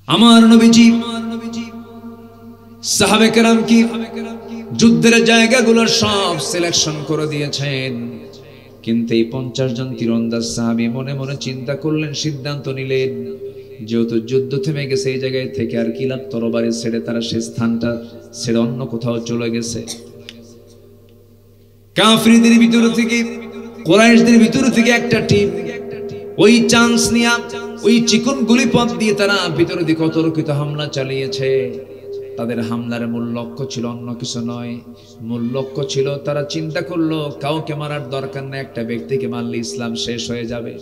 আমার নবীজি সাহাবে কেরাম কি যুদ্ধের জায়গাগুলো সব সিলেকশন করে দিয়েছেন, কিন্তু এই 50 জন তীরন্দাজ সাহাবী মনে মনে চিন্তা করলেন, সিদ্ধান্ত নিলেন, যেহেতু যুদ্ধ থেমে গেছে এই জায়গায় থেকে আর কি লাভ, তরবারি ছেড়ে তারা সেই স্থানটা ছেড়ে অন্য কোথাও চলে গেছে। কাফিরদের ভিতর থেকে, কুরাইশদের ভিতর থেকে একটা টিম ওই চান্স নিয়ে ওই চিকন গুলি পথ দিয়ে তারা ভিতর দিকে অতর্কিত হামলা চালিয়েছে। তাদের হামলার মূল লক্ষ্য ছিল অন্য কিছু নয়, মূল লক্ষ্য ছিল তারা চিন্তা করলো কাউকে মারার দরকার নেই, একটা ব্যক্তিকে মারলে ইসলাম শেষ হয়ে যাবে।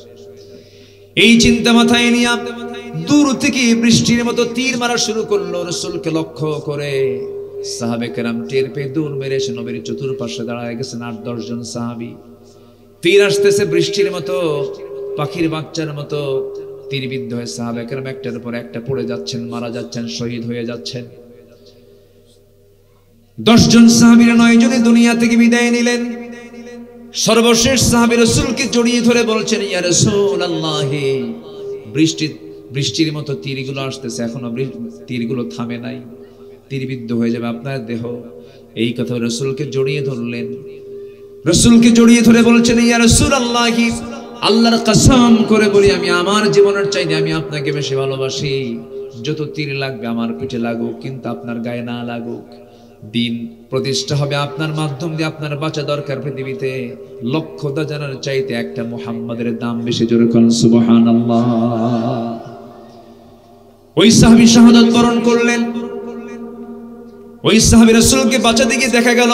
এই চিন্তা মাথায় নিয়ে দূর থেকে বৃষ্টির মতো তীর মারা শুরু করলো রাসূলকে লক্ষ্য করে। সাহাবে কেরাম টের পেয়ে দৌড় মেরে এসে নবীর চতুর্পাশে দাঁড়ায় গেছেন 8-10 জন সাহাবী। তীর আসতেছে বৃষ্টির মতো, পাখির বাচ্চার মতো তীরবিদ্ধ হয়ে সাহাবে কেরাম একটার পর একটা পড়ে যাচ্ছেন, মারা যাচ্ছেন, শহীদ হয়ে যাচ্ছেন। 10 জন সাহাবীরা 9 জনে দুনিয়া থেকে বিদায় নিলেন। সর্বশেষ সাহাবী রাসূলকে জড়িয়ে ধরে বলছেন, ইয়া রাসূলুল্লাহ, বৃষ্টির মতো তীরগুলো আসতেছে, এখনো তীরগুলো থামে নাই, তীরবিদ্ধ হয়ে যাবে আপনার দেহ। এই কথা রাসূলকে জড়িয়ে ধরলেন। রাসূলকে জড়িয়ে ধরে বলছেন, ইয়া রাসূলুল্লাহ, আল্লাহর কসম করে বলি, আমি আমার জীবনের চাইতে আমি আপনাকে বেশি ভালোবাসি। যত তীর লাগবে আমার পিঠে লাগুক, কিন্তু আপনার গায়ে না লাগুক। দিন প্রতিষ্ঠা হবে আপনার মাধ্যম দিয়ে, আপনার বাঁচা দরকার পৃথিবীতে। লক্ষ জানার চাইতে একটা মুহাম্মাদের দাম বেশি। জোরে কোন সুবহানাল্লাহ। ওই সাহাবী শাহাদাত বরণ করলেন। ওই সাহাবী রাসূলকে বাঁচাতে গিয়ে দেখা গেল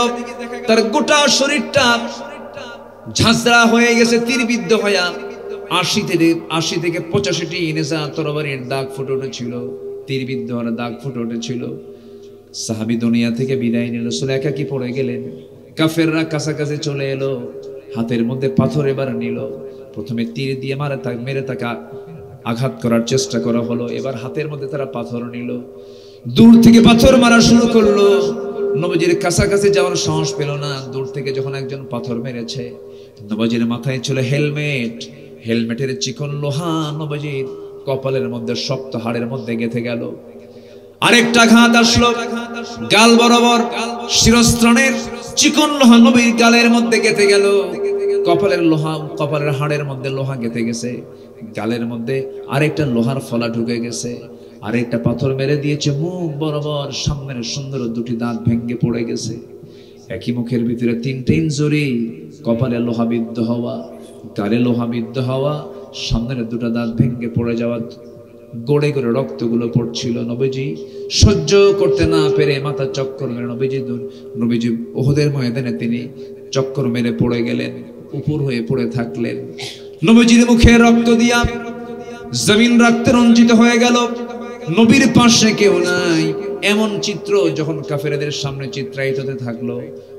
তার গোটা শরীরটা ঝাঁঝরা হয়ে গেছে, তীরবিদ্ধ হয়ে 80 থেকে 85টি নেজা তরবারির দাগ ফুটে উঠেছিল, তীরবিদ্ধ হওয়ার দাগ ফুটে উঠেছিল। সাহাবী দুনিয়া থেকে বিদায় নিল, রাসূল একাকী পড়ে গেলেন। কাফেররা কাছাকাছি চলে এলো, হাতের মধ্যে পাথর এবার নিল। প্রথমে তীর দিয়ে মেরে তাকে আঘাত করার চেষ্টা করা হলো, এবার হাতের মধ্যে তারা পাথর নিল। দূর থেকে পাথর মারা শুরু করলো। নবীজির কাছাকাছি যাওয়ার সাহস পেল না। দূর থেকে যখন একজন পাথর মেরেছে, নবীজির মাথায় ছিল হেলমেট, হেলমেটের চিকন লোহা নবীজির কপালের মধ্যে শক্ত হাড়ের মধ্যে গেঁথে গেল। আরেকটা আঘাত আসলো গাল বরাবর, শিরস্ত্রাণের চিকন লোহা নবীর গালের মধ্যে গেঁথে গেল। কপালের হাড়ের মধ্যে লোহা গেঁথে গেছে, গালের মধ্যে আরেকটা লোহার ফলা ঢুকে গেছে। আরেকটা পাথর মেরে দিয়েছে মুখ বরাবর, সামনের সুন্দর 2টি দাঁত ভেঙে পড়ে গেছে। একই মুখের ভিতরে 3টে ইনজুরি, কপালে লোহাবিদ্ধ হওয়া, গালে লোহাবিদ্ধ হওয়া, সামনের 2টা দাঁত ভেঙে পড়ে যাওয়া, গড়ে গড়ে রক্তগুলো পড়ছিল। নবীজি সহ্য করতে না পেরে মাথা চক্কর মেরে নবীজি উহুদের ময়দানে তিনি চক্কর মেরে পড়ে গেলেন, উপর হয়ে পড়ে থাকলেন। নবীজির মুখে রক্ত দিয়া জমিন রক্তে রঞ্জিত হয়ে গেল। নবীর পাশে কেউ নাই, এমন চিত্র যখন কাফেরদের সামনে চিত্রায়িত হতে থাকলো,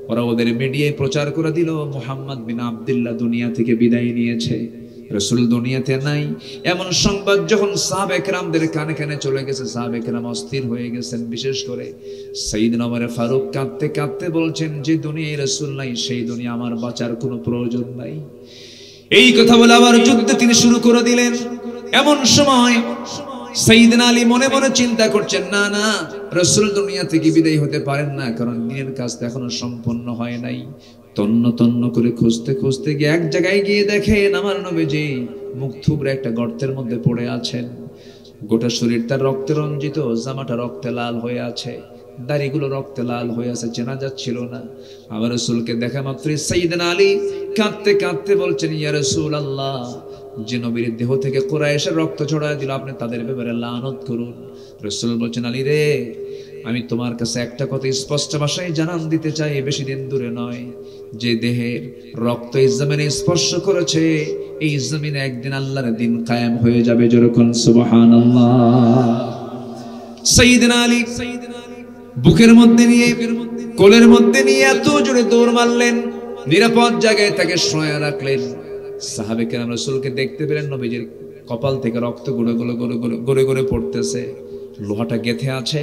ওরা ওদের মিডিয়ায় প্রচার করে দিল, মুহাম্মদ বিন আব্দুল্লাহ দুনিয়া থেকে বিদায় নিয়েছে, রাসূল দুনিয়াতে নাই। এমন সংবাদ যখন সাহাবে কেরামদের কানে কানে চলে গেছে, সাহাবে কেরাম অস্থির হয়ে গেছেন। বিশেষ করে সাইয়েদনা ওমর ফারুক কাঁদতে কাঁদতে বলছেন, যে দুনিয়ায় রাসূল নাই সেই দুনিয়া আমার বাঁচার কোনো প্রয়োজন নাই। এই কথা বলে আবার যুদ্ধ তিনি শুরু করে দিলেন। এমন সময় সাইয়েদনা আলী মনে মনে চিন্তা করছেন, না না, রাসূল দুনিয়া থেকে বিদায় হতে পারেন না, কারণ দিনের কাজ এখনো সম্পন্ন হয় নাই। তন্ন তন্ন করে খুঁজতে খুঁজতে গিয়ে এক জায়গায় গিয়ে দেখেন আমার নবীজি মুখ থুবড়ে একটা গর্তের মধ্যে পড়ে আছেন। গোটা শরীর তার রক্তে রঞ্জিত, জামাটা রক্তে লাল হয়ে আছে, দাড়িগুলো রক্তে লাল হয়ে আছে, চেনা যাচ্ছিল না। আমার রাসূলকে দেখা মাত্রই সাইয়েদনা আলী কাঁদতে কাঁদতে বলছেন, ইয়া রাসূলুল্লাহ, যে নবীর দেহ থেকে কুরাইশের রক্ত ছড়ায় দিল, আপনি তাদের ব্যাপারে লানত করুন। রাসূল বলছেন, আলী রে, আমি তোমার কাছে একটা কথা স্পষ্ট ভাষায় জানান দিতে চাই, বেশি দিন দূরে নয়, যে দেহের রক্ত এই জমিনে স্পর্শ করেছে, এই জমিনে একদিন আল্লাহর দিন কায়েম হয়ে যাবে। যেরকম সুবহানাল্লাহ। সাইয়েদনা আলী বুকের মধ্যে নিয়ে, কোলের মধ্যে নিয়ে এত জোরে দৌড় মারলেন, নিরাপদ জায়গায় তাকে শোয়া রাখলেন। সাহাবে কেরাম রাসূলকে দেখতে পেলেন, নবীজির কপাল থেকে রক্ত গড়ে গড়ে পড়তেছে, লোহাটা গেঁথে আছে,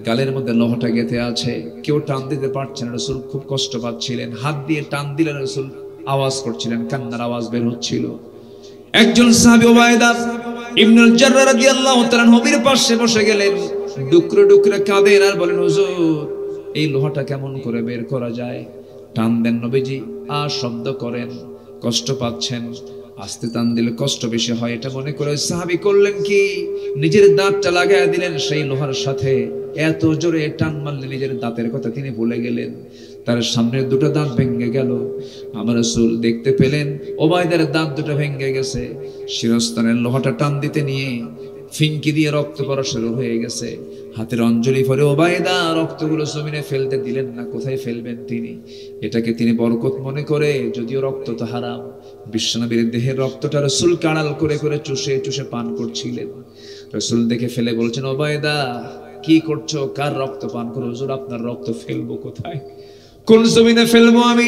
গালের মধ্যে লোহাটা গেঁথে আছে, কেউ টান দিতে পারছেন। রাসূল খুব কষ্ট পাচ্ছিলেন, হাত দিয়ে টান দিলেন, রাসূল আওয়াজ করছিলেন, কান্নার আওয়াজ বের হচ্ছিল। একজন সাহাবী উবাইদা ইবনুল জাররাহ রাদিয়াল্লাহু তাআলা নবীর পাশে বসে গেলেন, ডুকরে ডুকরে কাঁদেন আর বলেন, হুজুর এই লোহাটা কেমন করে বের করা যায়? টান দেন নবীজি, আর শব্দ করেন, কষ্ট পাচ্ছেন, আস্তে টান দিলে কষ্ট বেশি হয়, এটা মনে করে সাহাবী করলেন কি, নিজের দাঁতটা লাগায় দিলেন সেই লোহার সাথে। এত জোরে টান মারলে নিজের দাঁতের কথা তিনি ভুলে গেলেন, তার সামনের দুটো দাঁত ভেঙে গেল। আমার রাসূল দেখতে পেলেন ওবায়দার দাঁত দুটো ভেঙে গেছে। শিরস্ত্রাণের লোহাটা টান দিতে নিয়ে ফিনকি দিয়ে রক্ত পড়া শুরু হয়ে গেছে। হাতের অঞ্জলি পরে ওবায়দা রক্তগুলো জমিনে ফেলতে দিলেন না, কোথায় ফেলবেন তিনি? এটাকে তিনি বরকত মনে করে, যদিও রক্ত তো হারাম, বিশ্বনবীর দেহের রক্তটা রাসূল কাড়াল করে করে চুষে চুষে পান করছিলেন। রাসূল দেখে ফেলে বলছেন, ওবায়দা কি করছো? কার রক্ত পান করো? হুজুর আপনার রক্ত ফেলবো কোথায়? কোন জমিনে ফেলবো আমি?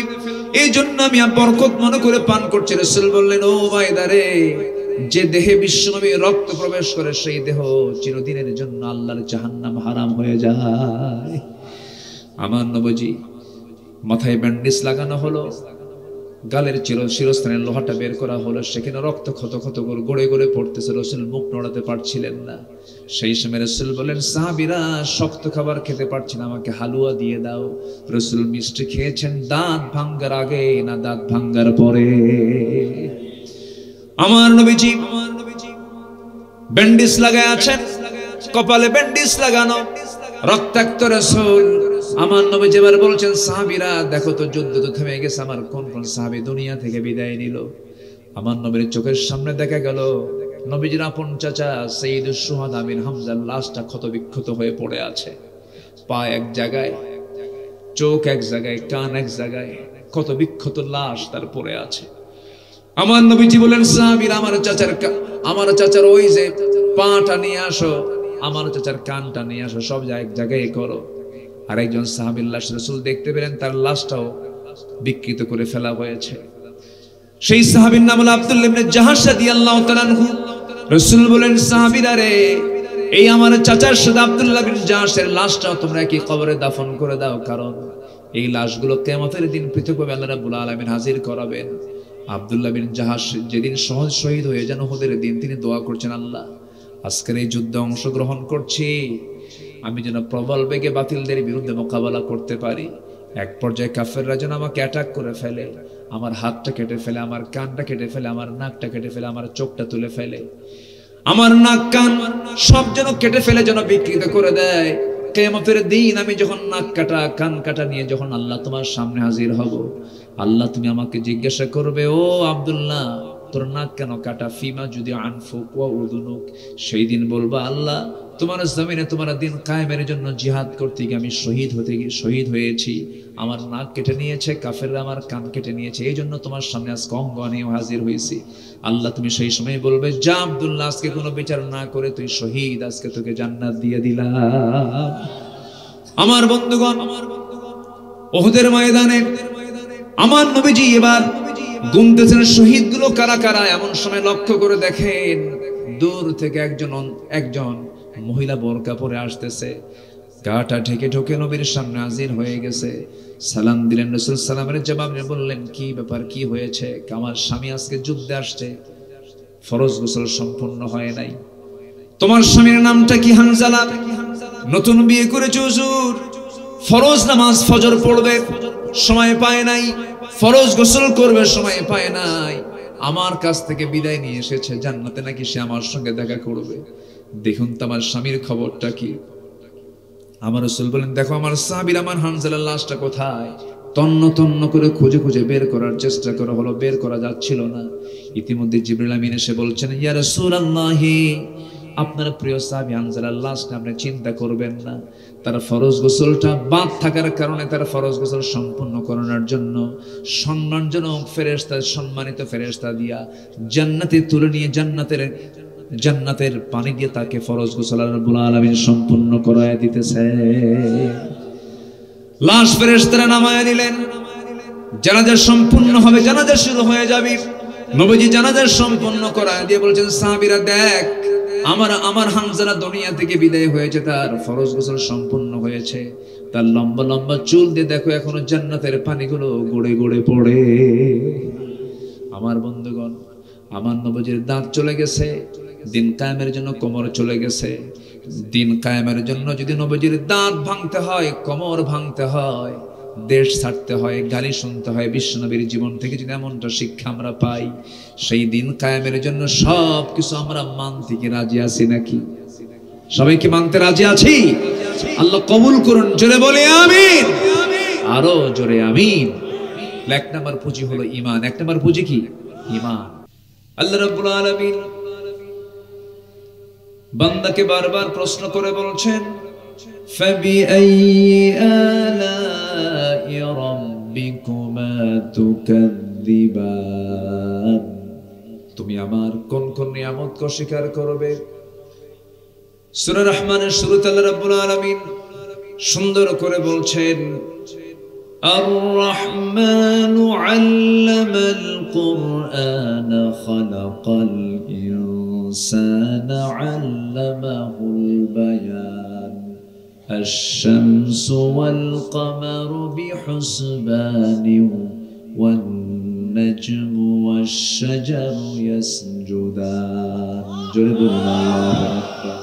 এই জন্য আমি বরকত মনে করে পান করছি। রাসূল বললেন, ও ওবায়দা রে, যে দেহে বিশ্বনবীর রক্ত প্রবেশ করে সেই দেহ চিরদিনের জন্য আল্লাহর জাহান্নাম হারাম হয়ে যায়। আমার নবীজি মাথায় ব্যান্ডেজ লাগানো হলো, গালের শিরস্ত্রাণের লোহাটা বের করা হলো, সেখানে রক্ত ক্ষত ক্ষত করে গড়ে গড়ে পড়তেছে। রাসূল মুখ নড়াতে পারছিলেন না। সেই সময় রাসূল বলেন, সাহাবীরা শক্ত খাবার খেতে পারছেন, আমাকে হালুয়া দিয়ে দাও। রাসূল মিষ্টি খেয়েছেন দাঁত ভাঙ্গার আগে না দাঁত ভাঙ্গার পরে? আমার নবীজি ব্যান্ডেজ লাগায় আছেন, কপালে ব্যান্ডেজ লাগানো, রক্তাক্ত রাসূল। আমার নবীজি এবার বলছেন, সাহাবীরা দেখো তো, যুদ্ধ তো থেমে গেছে, আমার কোন কোন সাহাবী দুনিয়া থেকে বিদায় নিল। আমার নবীর চোখের সামনে দেখা গেল নবীজির আপন চাচা সাইয়্যিদুশ শুহাদা আমির হামজার লাশটা ক্ষত বিক্ষত হয়ে পড়ে আছে। পা এক জায়গায়, চোখ এক জায়গায়, কান এক জায়গায়, ক্ষত বিক্ষত লাশ তার পড়ে আছে। আমার নবীজি বলেন, সাহাবীরা আমার চাচার ওই যে পাটা নিয়ে আসো, আমার চাচার কানটা নিয়ে আসো, সব এক জায়গায় করো। আর একজন সাহাবীর লাশ রাসূল দেখতে পেলেন, তার লাশটাও বিকৃত করে ফেলা হয়েছে। সেই সাহাবীর নাম হলো আব্দুল্লাহ ইবনে জাহাশ রাদিয়াল্লাহু তাআলা আনহু। রাসূল বলেন, সাহাবীরা রে, এই আমার চাচার সাথে আব্দুল্লাহ বিন জাহাশের লাশটাও তোমরা কি কবরে দাফন করে দাও, কারণ এই লাশগুলো কিয়ামতের দিন পৃথকভাবে আল্লাহ রাব্বুল আলামিন হাজির করাবেন। আব্দুল্লাহ বিন জাহাশ যেদিন সহজ শহীদ হয়ে যান উহুদের দিন, তিনি দোয়া করছেন, আল্লাহ আজকের এই যুদ্ধে অংশগ্রহণ করছি, আমি যেন প্রবল বেগে বাতিলদের বিরুদ্ধে মোকাবেলা করতে পারি। এক পর্যায়ে কাফেররা যেন আমাকে অ্যাটাক করে ফেলে, আমার হাতটা কেটে ফেলে, আমার কানটা কেটে ফেলে, আমার নাকটা কেটে ফেলে, আমার চোখটা তুলে ফেলে, আমার নাক কান সব যেন কেটে ফেলে, যেন বিকৃত করে দেয়। কিয়ামতের দিন আমি যখন নাক কাটা কান কাটা নিয়ে যখন আল্লাহ তোমার সামনে হাজির হব, আল্লাহ তুমি আমাকে জিজ্ঞাসা করবে, ও আব্দুল্লাহ তোর নাক কেন কাটা? ফিমা যদি আনফুক ওয়া উযুনুক। সেই দিন বলবো, আল্লাহ তোমার জমিনে তোমার দিন কায়েমের জন্য জিহাদ করতে গিয়ে আমি শহীদ হয়েছি, আমার নাক কেটে নিয়েছে কাফেররা, আমার কান কেটে নিয়েছে, এই জন্য তোমার সামনে আজকে অঙ্গ নিয়ে হাজির হয়েছি। আল্লাহ তুমি সেই সময় বলবে, যা আব্দুল্লাহ, আজকে কোনো বিচার না করে তুই শহীদ, আজকে তোকে জান্নাত দিয়ে দিলাম। আমার বন্ধুগণ, উহুদের ময়দানে আমার নবীজি এবার গুনতেছেন শহীদগুলো কারা কারা। এমন সময় লক্ষ্য করে দেখেন দূর থেকে একজন মহিলা বোরকা পরে আসতেছে, গাটা ঢেকে ঢোকে নবীর সামনে হাজির হয়ে গেছে। সালাম দিলেন, রাসূল সালামের জবাব দিয়ে বললেন, কি ব্যাপার, কি হয়েছে? আমার স্বামী আজকে যুদ্ধে আসছে, ফরজ গোসল সম্পূর্ণ হয় নাই। তোমার স্বামীর নামটা কি? হানজালা। নতুন বিয়ে করেছে হুজুর, ফরজ নামাজ ফজর পড়বে, সময় পায় নাই, ফরজ গোসল করবে, সময় পায় নাই, আমার কাছ থেকে বিদায় নিয়ে এসেছে, জান্নাতে নাকি সে আমার সঙ্গে দেখা করবে। দেখুন তো আমার স্বামীর খবরটা কি। আমার রাসূল বলেন, দেখো আমার সাহাবীর আমার হানজালার লাশটা কোথায়? তন্ন তন্ন করে খুঁজে খুঁজে বের করার চেষ্টা করা হলো, বের করা যাচ্ছিল না। ইতিমধ্যে জিবরিল আমিন এসে বলছেন, ইয়া রাসূলুল্লাহ, আপনার প্রিয় সাহাবী হানজালার লাশটা আপনি চিন্তা করবেন না, তার ফরজ গোসলটা বাদ থাকার কারণে তার ফরজ গোসল সম্পূর্ণ করানোর জন্য সম্মানজনক ফেরেশতা, সম্মানিত ফেরেশতা দিয়া জান্নাতে তুলে নিয়ে জান্নাতের পানি দিয়ে তাকে ফরজ গোসল রব্বুল আলামিন সম্পূর্ণ করায় দিতেছে। লাশ ফেরেশতারা নামায় দিলেন, জানাজা সম্পূর্ণ হবে, জানাজা শুরু হয়ে যাবে। নবীজি জানাজা সম্পূর্ণ করায় দিয়ে বলছেন, সাহাবীরা দেখ, আমার হানজালা দুনিয়া থেকে বিদায় হয়েছে, তার ফরজ গোসল সম্পূর্ণ হয়েছে, তার লম্বা লম্বা চুল দিয়ে দেখো এখনো জান্নাতের পানিগুলো গড়ে গড়ে পড়ে। আমার বন্ধুগণ, আমার নবীজির দাঁত চলে গেছে, দিন কায়েমের জন্য কোমর চলে গেছে। দিন কায়েমের জন্য যদি নবীজির দাঁত ভাঙতে হয়, কোমর ভাঙতে হয়, দেশ ছাড়তে হয়, গালি শুনতে হয়, বিশ্বনবীর জীবন থেকে যদি এমনটা শিক্ষা আমরা পাই, সেই দিন কায়েমের জন্য সব কিছু আমরা মানতে কি রাজি আছি নাকি? সবাই কি মানতে রাজি আছি? আল্লাহ কবুল করুন, জোরে বলে আমিন, আরো জোরে আমিন। এক নাম্বার পুঁজি হলো ঈমান। এক নাম্বার পুঁজি কি? ঈমান। আল্লাহ রাব্বুল আলামিন বান্দাকে বারবার প্রশ্ন করে বলছেন, ফাবিআইয়ি আলাই রাব্বিকুমা তুকাযযিবান, তুমি আমার কোন কোন নিয়ামতকে অস্বীকার করবে? সূরা রহমানের শুরুতে আল্লাহ রাব্বুল আলামিন সুন্দর করে বলছেন, আর-রহমানু আল্লামাল কুরআনা খালাকাল ইনসানা আল্লামাহুল বায়ান আশ-শামসু ওয়াল কামারু বিহুসবানিন ওয়ান নাজমু ওয়াশ-শাজারু ইয়াসজুদান। জোরে বলুন আল্লাহু আকবার।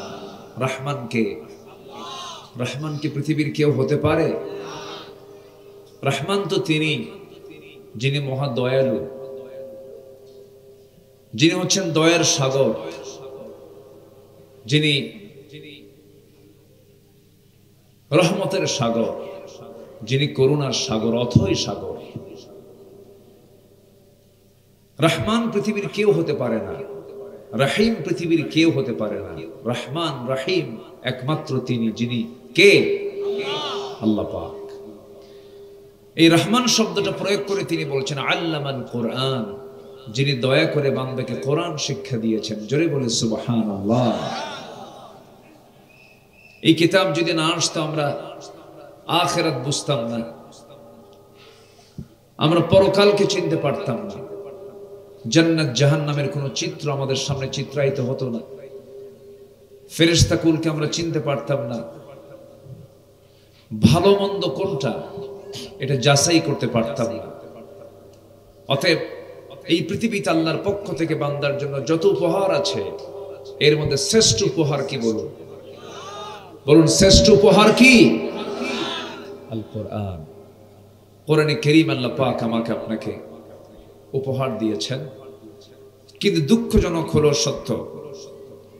রহমানকে, রহমানকে পৃথিবীর কেউ হতে পারে? রহমান তো তিনি যিনি মহা দয়ালু, যিনি হচ্ছেন দয়ার সাগর, যিনি রহমতের সাগর, যিনি করুণার সাগর, অথই সাগর। রহমান পৃথিবীর কেউ হতে পারে না, রহিম পৃথিবীর কেউ হতে পারে না। রহমান রহিম একমাত্র তিনি, যিনি কে? আল্লাহ পাক। এই রহমান শব্দটা প্রয়োগ করে তিনি বলছেন আল্লামাল কোরআন, যিনি দয়া করে বান্দাকে কোরআন শিক্ষা দিয়েছেন। জোরে বলে সুবহানাল্লাহ। এই কিতাব যদি না আসতো আমরা আখিরাত বুঝতাম না, আমরা পরকালকে চিনতে পারতাম না, জান্নাত জাহান্নামের কোন চিত্র আমাদের সামনে চিত্রায়িত হতো না, ফেরেশতা কুলকে আমরা চিনতে পারতাম না, ভালো মন্দ কোনটা এটা যাচাই করতে পারতাম না। অতএব এই পৃথিবীতে আল্লাহর পক্ষ থেকে বান্দার জন্য যত উপহার আছে, এর মধ্যে শ্রেষ্ঠ উপহার কি? বলুন, বলুন শ্রেষ্ঠ উপহার কি? আল কোরআন। কোরআনে কারীম আল্লাহ পাক আমাকে আপনাকে উপহার দিয়েছেন। কিন্তু দুঃখজনক হলো সত্য,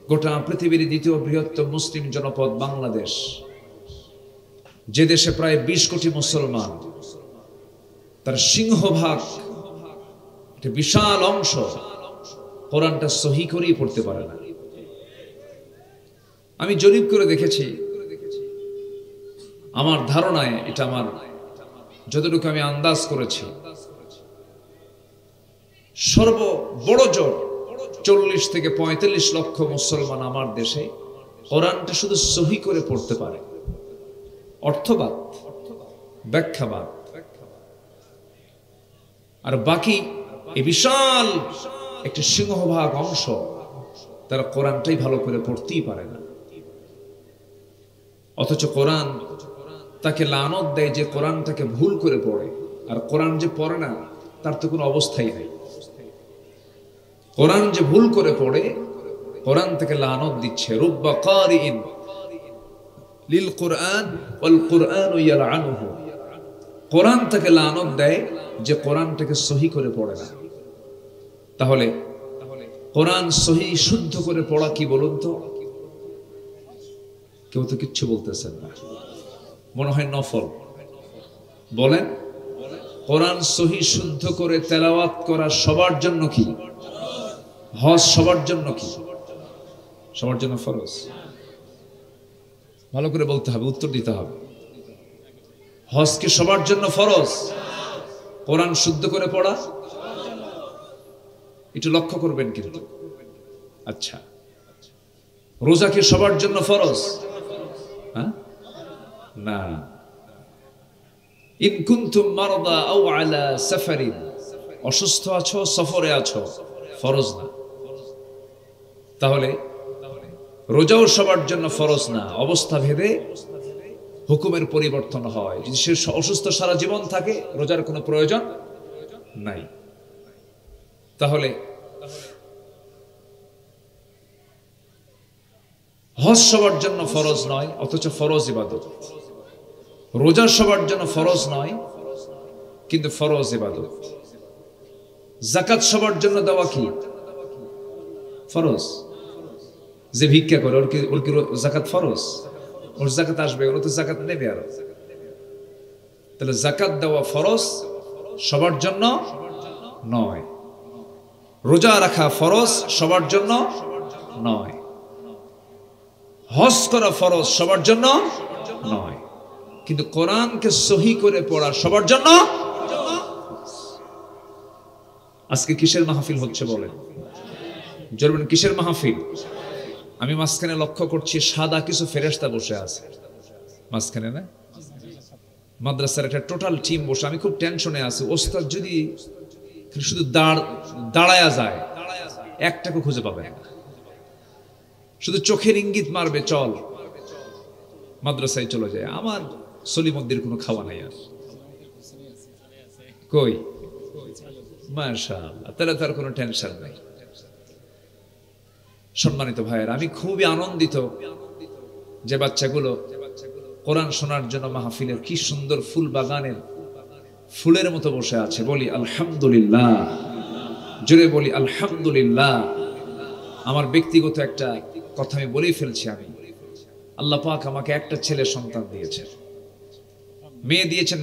গোটা পৃথিবীর দ্বিতীয় বৃহত্তম মুসলিম জনপদ বাংলাদেশ, যে দেশে প্রায় 20 কোটি মুসলমান, তার সিংহভাগ, একটা বিশাল অংশ কোরআনটা সহি করেই পড়তে পারে না। আমি জরিপ করে দেখেছি, আমার ধারণায়, এটা আমার যতটুকু আমি আন্দাজ করেছি, সর্ববড় জোর 40 থেকে 45 লক্ষ মুসলমান আমার দেশে কোরআনটা শুধু সহি করে পড়তে পারে, অর্থবাদ, ব্যাখ্যাবাদ। আর বাকি এই বিশাল একটা সিংহভাগ অংশ তারা কোরআনটাই ভালো করে পড়তেই পারে না। অথচ কোরআন তাকে লানত দেয় যে কোরআনটাকে ভুল করে পড়ে, আর কোরআন যে পড়ে না তার তো কোনো অবস্থাই নেই। কোরআন যে ভুল করে পড়ে, কোরআন থেকে লানত দিচ্ছে। রুব্বা কারিইন লিল কোরআন ওয়াল কোরআনু ইয়ালআনুহু। কোরআন তাকে লানত দেয় যে কোরআনটাকে সহি করে পড়ে না। তাহলে কোরআন সহি শুদ্ধ করে পড়া কি বলুন তো? কেউ তো কিচ্ছু বলতেছেন না, মনে হয় নফল। বলেন, কোরআন সহি শুদ্ধ করে তেলাওয়াত করা সবার জন্য কি? হজ সবার জন্য কি? সবার জন্য ফরজ। ভালো করে বলতে হবে, উত্তর দিতে হবে। হজ কি সবার জন্য ফরজ? কোরআন শুদ্ধ করে পড়া একটু লক্ষ্য করবেন কিন্তু। আচ্ছা, রোজা কি সবার জন্য ফরজ? না। ইন কুনতুম মারদা আও আলা সাফারিন, অসুস্থ আছো, সফরে আছো, ফরজ না। তাহলে রোজাও সবার জন্য ফরজ না, অবস্থা ভেদে হুকুমের পরিবর্তন হয়। যদি সে অসুস্থ সারা জীবন থাকে, রোজার কোনো প্রয়োজন নাই। তাহলে হজ সবার জন্য ফরজ নয়, অথচ ফরজ ইবাদত। রোজা সবার জন্য ফরজ নয়, কিন্তু ফরজ ইবাদত। যাকাত সবার জন্য দেওয়া কি ফরজ। যে ভিক্ষা করে ওর কি যাকাত ফরজ? ওর যাকাত আসবে, ওর তো যাকাত নেবে আরো। তাহলে যাকাত দেওয়া ফরজ, সবার জন্য নয়। রোজা রাখা ফরজ, সবার জন্য নয়। হজ করা ফরজ, সবার জন্য নয়, কিন্তু কোরআনকে সহি করে পড়া সবার জন্য। আজকে কিসের মাহফিল হচ্ছে বলেন? জরুরি কিসের মাহফিল? আমি মাঝখানে লক্ষ্য করছি সাদা কিছু ফেরেশতা বসে আছে মাঝখানে, না? মাদ্রাসার একটা টোটাল টিম বসে। আমি খুব টেনশনে আছি, ওস্তাদ যদি শুধু দাঁড়ায়া যায় একটাকে খুঁজে পাবে না, শুধু চোখের ইঙ্গিত মারবে চল মাদ্রাসায় চলে যায়। আমার সলিমদ্দির কোনো খাওয়া নাই আর, কই মাশাআল্লাহ, তাহলে তার কোনো টেনশন নাই। সম্মানিত ভাইয়ের, আমি খুবই আনন্দিত যে বাচ্চাগুলো কোরআন শোনার জন্য মাহফিলের কি সুন্দর ফুল বাগানের ফুলের মতো বসে আছে। বলি আলহামদুলিল্লাহ, জোরে বলি আলহামদুলিল্লাহ। আমার ব্যক্তিগত একটা কথা আমি বলেই ফেলছি, আমি আল্লাহ পাক আমাকে একটা ছেলে সন্তান দিয়েছেন, মেয়ে দিয়েছেন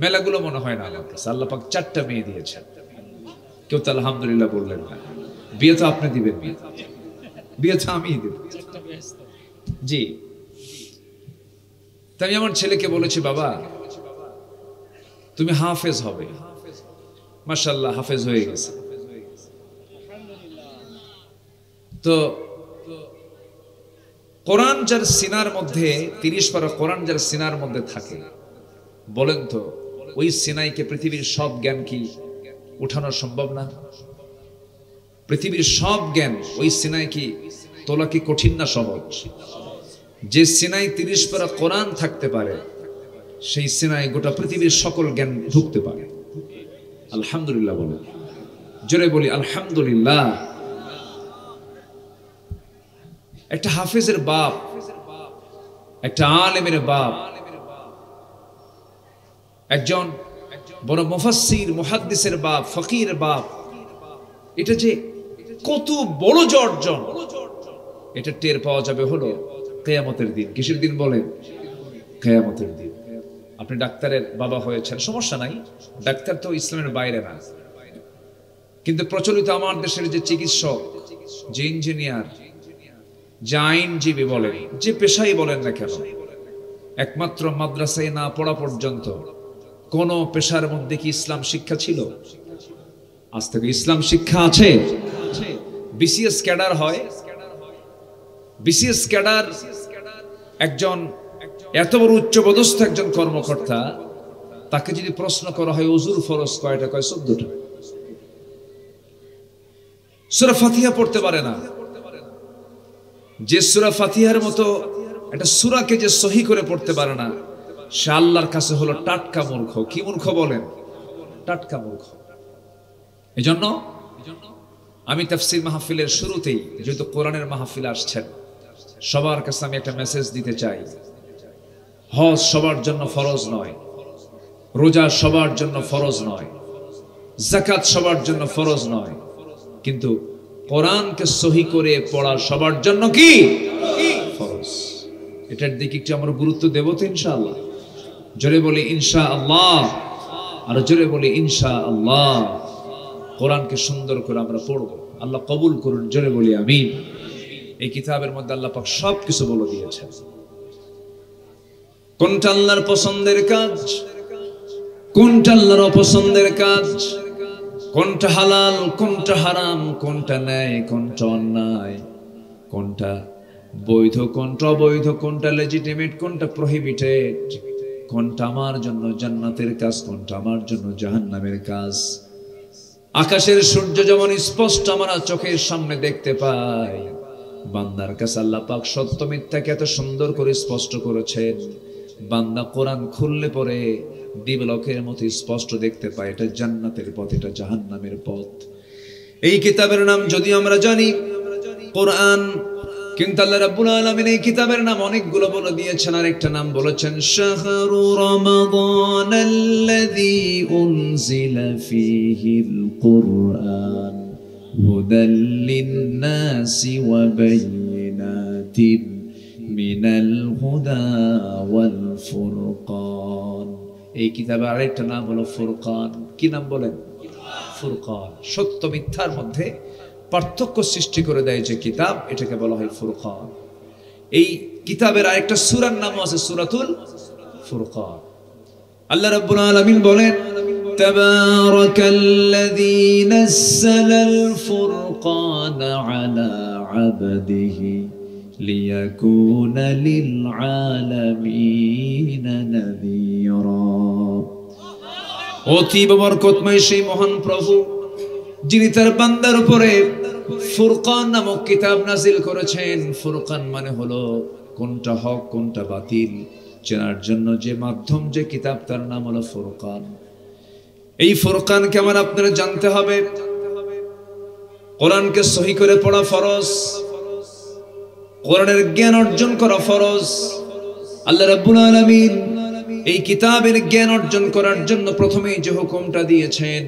মেলাগুলো মনে হয় না আমার কাছে। আল্লাহ পাক 4টা মেয়ে দিয়েছেন, কেউ তো আলহামদুলিল্লাহ বললেন না। বিয়ে তো আপনি দিবেন, বিয়ে তো আমি দেব। জি, তাই আমি আমার ছেলেকে বলেছি, বাবা তুমি হাফেজ হবে। মাশাআল্লাহ, হাফেজ হয়ে গেছে। তো কোরআন যার সিনার মধ্যে, 30 পারা কোরআন যার সিনার মধ্যে থাকে, বলেন তো ওই সিনাইকে পৃথিবীর সব জ্ঞান কি উঠানো সম্ভব না? পৃথিবীর সব জ্ঞান ওই সিনাই কি তোলা কি কঠিন না সহজ? যে সিনাই 30 পারা কোরআন থাকতে পারে, সেই সিনাই গোটা পৃথিবীর সকল জ্ঞান ঢুকতে পারে। আলহামদুলিল্লাহ বলে, জোরে বলি আলহামদুলিল্লাহ। একটা হাফেজের বাপ, একটা আলেমের বাপ, একজন বড় মুফাসসির মুহাদ্দিসের বাপ, ফকির বাপ, এটা যে কত বড় অর্জন, এটা টের পাওয়া যাবে হলো কিয়ামতের দিন। কিসের দিন বলেন? কিয়ামতের দিন। আপনি ডাক্তারের বাবা হয়েছেন, সমস্যা নাই, ডাক্তার তো ইসলামের বাইরে না, কিন্তু প্রচলিত আমার দেশের যে চিকিৎসক, যে ইঞ্জিনিয়ার, যে আইনজীবী বলেন, যে পেশাই বলেন না কেন, একমাত্র মাদ্রাসায় না পড়া পর্যন্ত কোন পেশার মধ্যে কি ইসলাম শিক্ষা ছিল? আজ থেকে ইসলাম শিক্ষা আছে। বিসিএস ক্যাডার হয়, বিসিএস ক্যাডার একজন এত বড় উচ্চপদস্থ একজন কর্মকর্তা, তাকে যদি প্রশ্ন করা হয় ওযুর ফরজ কয়টা, কয় 14টা। সূরা ফাতিহা পড়তে পারে না। যে সূরা ফাতিহার মতো একটা সূরাকে যে সহি করে পড়তে পারে না, সে আল্লাহর কাছে হলো টাটকা মূর্খ। কি মূর্খ বলেন? টাটকা মূর্খ। এজন্য আমি তাফসীর মাহফিলের শুরুতেই, যেহেতু কোরআনের মাহফিল আসছেন, সবার কাছে আমি একটা মেসেজ দিতে চাই। হজ সবার জন্য ফরজ নয়, রোজা সবার জন্য ফরজ নয়, যাকাত সবার জন্য ফরজ নয়, কিন্তু কোরআনকে সহি করে পড়া সবার জন্য কি ফরজ। এটার দিকে একটু আমরা গুরুত্ব দেব তো ইনশাআল্লাহ। জোরে বলি ইনশাআল্লাহ, আর জোরে বলি ইনশাআল্লাহ। কোরআনকে সুন্দর করে আমরা পড়ব, আল্লাহ কবুল করুন, জোরে বলি আমিন। এই কিতাবের মধ্যে আল্লাহ পাক সবকিছু বলে দিয়েছেন। কোনটা আল্লাহর পছন্দের কাজ, কোনটা আল্লাহর অপছন্দের কাজ, কোনটা হালাল, কোনটা হারাম, কোনটা ন্যায়, কোনটা অন্যায়, কোনটা বৈধ, কোনটা অবৈধ, কোনটা লেজিটিমেট, কোনটা প্রহিবিটেড, কোনটা আমার জন্য জান্নাতের কাজ, কোনটা আমার জন্য জাহান্নামের কাজ। আকাশের সূর্য যেমন স্পষ্ট আমরা চোখের সামনে দেখতে পাই, বান্দার কাছে আল্লাহ পাক সত্য মিথ্যাকে এত সুন্দর করে স্পষ্ট করেছেন। বান্দা কোরআন খুললে পরে দিবলকের মতো স্পষ্ট দেখতে পায়, এটা জান্নাতের পথ, এটা জাহান্নামের পথ। এই কিতাবের নাম যদি আমরা জানি কোরআন, কিন্তু আল্লাহ রাব্বুল আলামিন এই কিতাবের নাম অনেকগুলো বলে দিয়েছেন, আর একটা নাম বলেছেন শাহরু রমাদানাল্লাযী উনজিলা ফীহিল কুরআন হুদাল লিন-নাসি ওয়া বায়িনাতিন মিনাল হুদা ওয়াল ফুরকান। এই কিতাবের আরেকটা নাম হলো ফুরকান। কি নাম বলেন? ফুরকান। সত্য মিথ্যার মধ্যে পার্থক্য সৃষ্টি করে দেয় যে কিতাব, এটাকে বলা হয় ফুরকান। এই কিতাবের আরেকটা সূরার নামও আছে, সূরাতুল ফুরকান। আল্লাহ রাব্বুল আলামিন বলেন তাবারাকাল্লাযী নাযালাল ফুরকানা আলা আবদিহি লিয়াকুনা লিল আলামিনা নাযীরা। অতীব বরকতময় সেই মহান প্রভু যিনি তার বান্দার উপরে ফুরকান নামক কিতাব নাজিল করেছেন। ফুরকান মানে হলো কোনটা হক কোনটা বাতিল চেনার জন্য যে মাধ্যম, যে কিতাব, তার নাম হলো ফুরকান। এই ফুরকানকে আমার আপনারা জানতে হবে। কোরআনকে সহি করে পড়া ফরজ, কোরআনের জ্ঞান অর্জন করা ফরজ। আল্লাহ রাব্বুল আলামিন এই কিতাবের জ্ঞান অর্জন করার জন্য প্রথমেই যে হুকুমটা দিয়েছেন,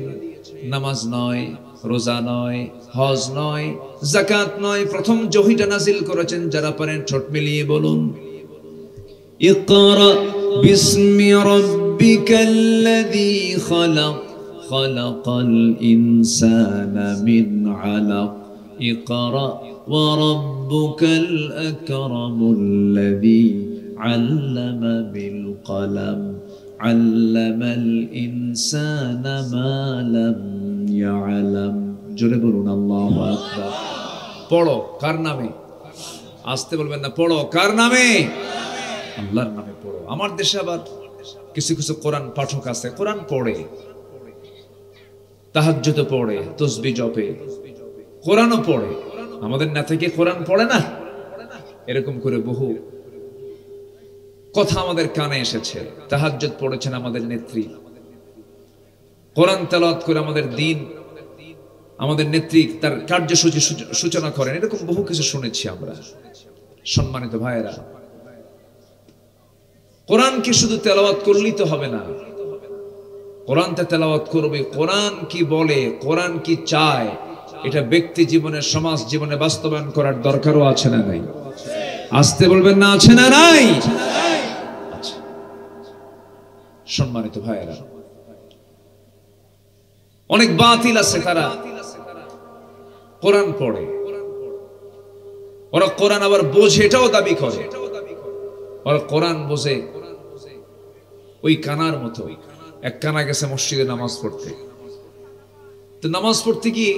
নামাজ নয়, রোজা নয়, হজ নয়, যাকাত নয়, প্রথম জহিটা নাজিল করেছেন। যারা পারেন ঠোঁট মিলিয়ে বলুন ইকরা বিসমি রাব্বিকাল্লাযী খালাক খালাকাল ইনসানা মিন আলাক ইকরা ওয়া রাব্বুকাল আকরামুল্লাযী আল্লামা বিল কলম আল্লামাল ইনসানা মা লাম ইয়ালাম। জোরে বলুন আল্লাহু আকবার। পড়ো কার নামে? আসতে বলবেন না, পড়ো কার নামে? আল্লাহর নামে পড়ো। আমার দেশে আবার কিছু কিছু কোরআন পাঠক আছে, কোরআন পড়ে, তাহাজ্জুদে পড়ে, তাসবিহ জপে, কোরআনও পড়ে। আমাদের না থেকে কোরআন পড়ে না, এরকম করে বহু কথা আমাদের কানে এসেছে। তাহাজ্জুদ পড়েছেন আমাদের নেত্রী, কোরআন তেলাওয়াত করে আমাদের দিন, আমাদের নেত্রী তার কার্যসূচি সূচনা করেন। এরকম বহু কিছু শুনেছি আমরা। সম্মানিত ভাইয়েরা, কোরআনকে শুধু তেলাওয়াত করলেই তো হবে না, কোরআনটা তেলাওয়াত করবে। কোরআন কি বলে, কোরআন কি চায়, এটা ব্যক্তি জীবনে, সমাজ জীবনে বাস্তবায়ন করার দরকারও আছে না নাই? আসতে বলবেন না, আছে না নাই? সম্মানিত ভাইয়েরা, অনেক বাতিল আছে, তারা কোরআন পড়ে, ওরা কোরআন আবার বোঝে, এটাও দাবি করে। ওরা কোরআন বোঝে ওই কানার মতো। এক কানা গেছে মসজিদে নামাজ পড়তে, তো নামাজ পড়তে গিয়ে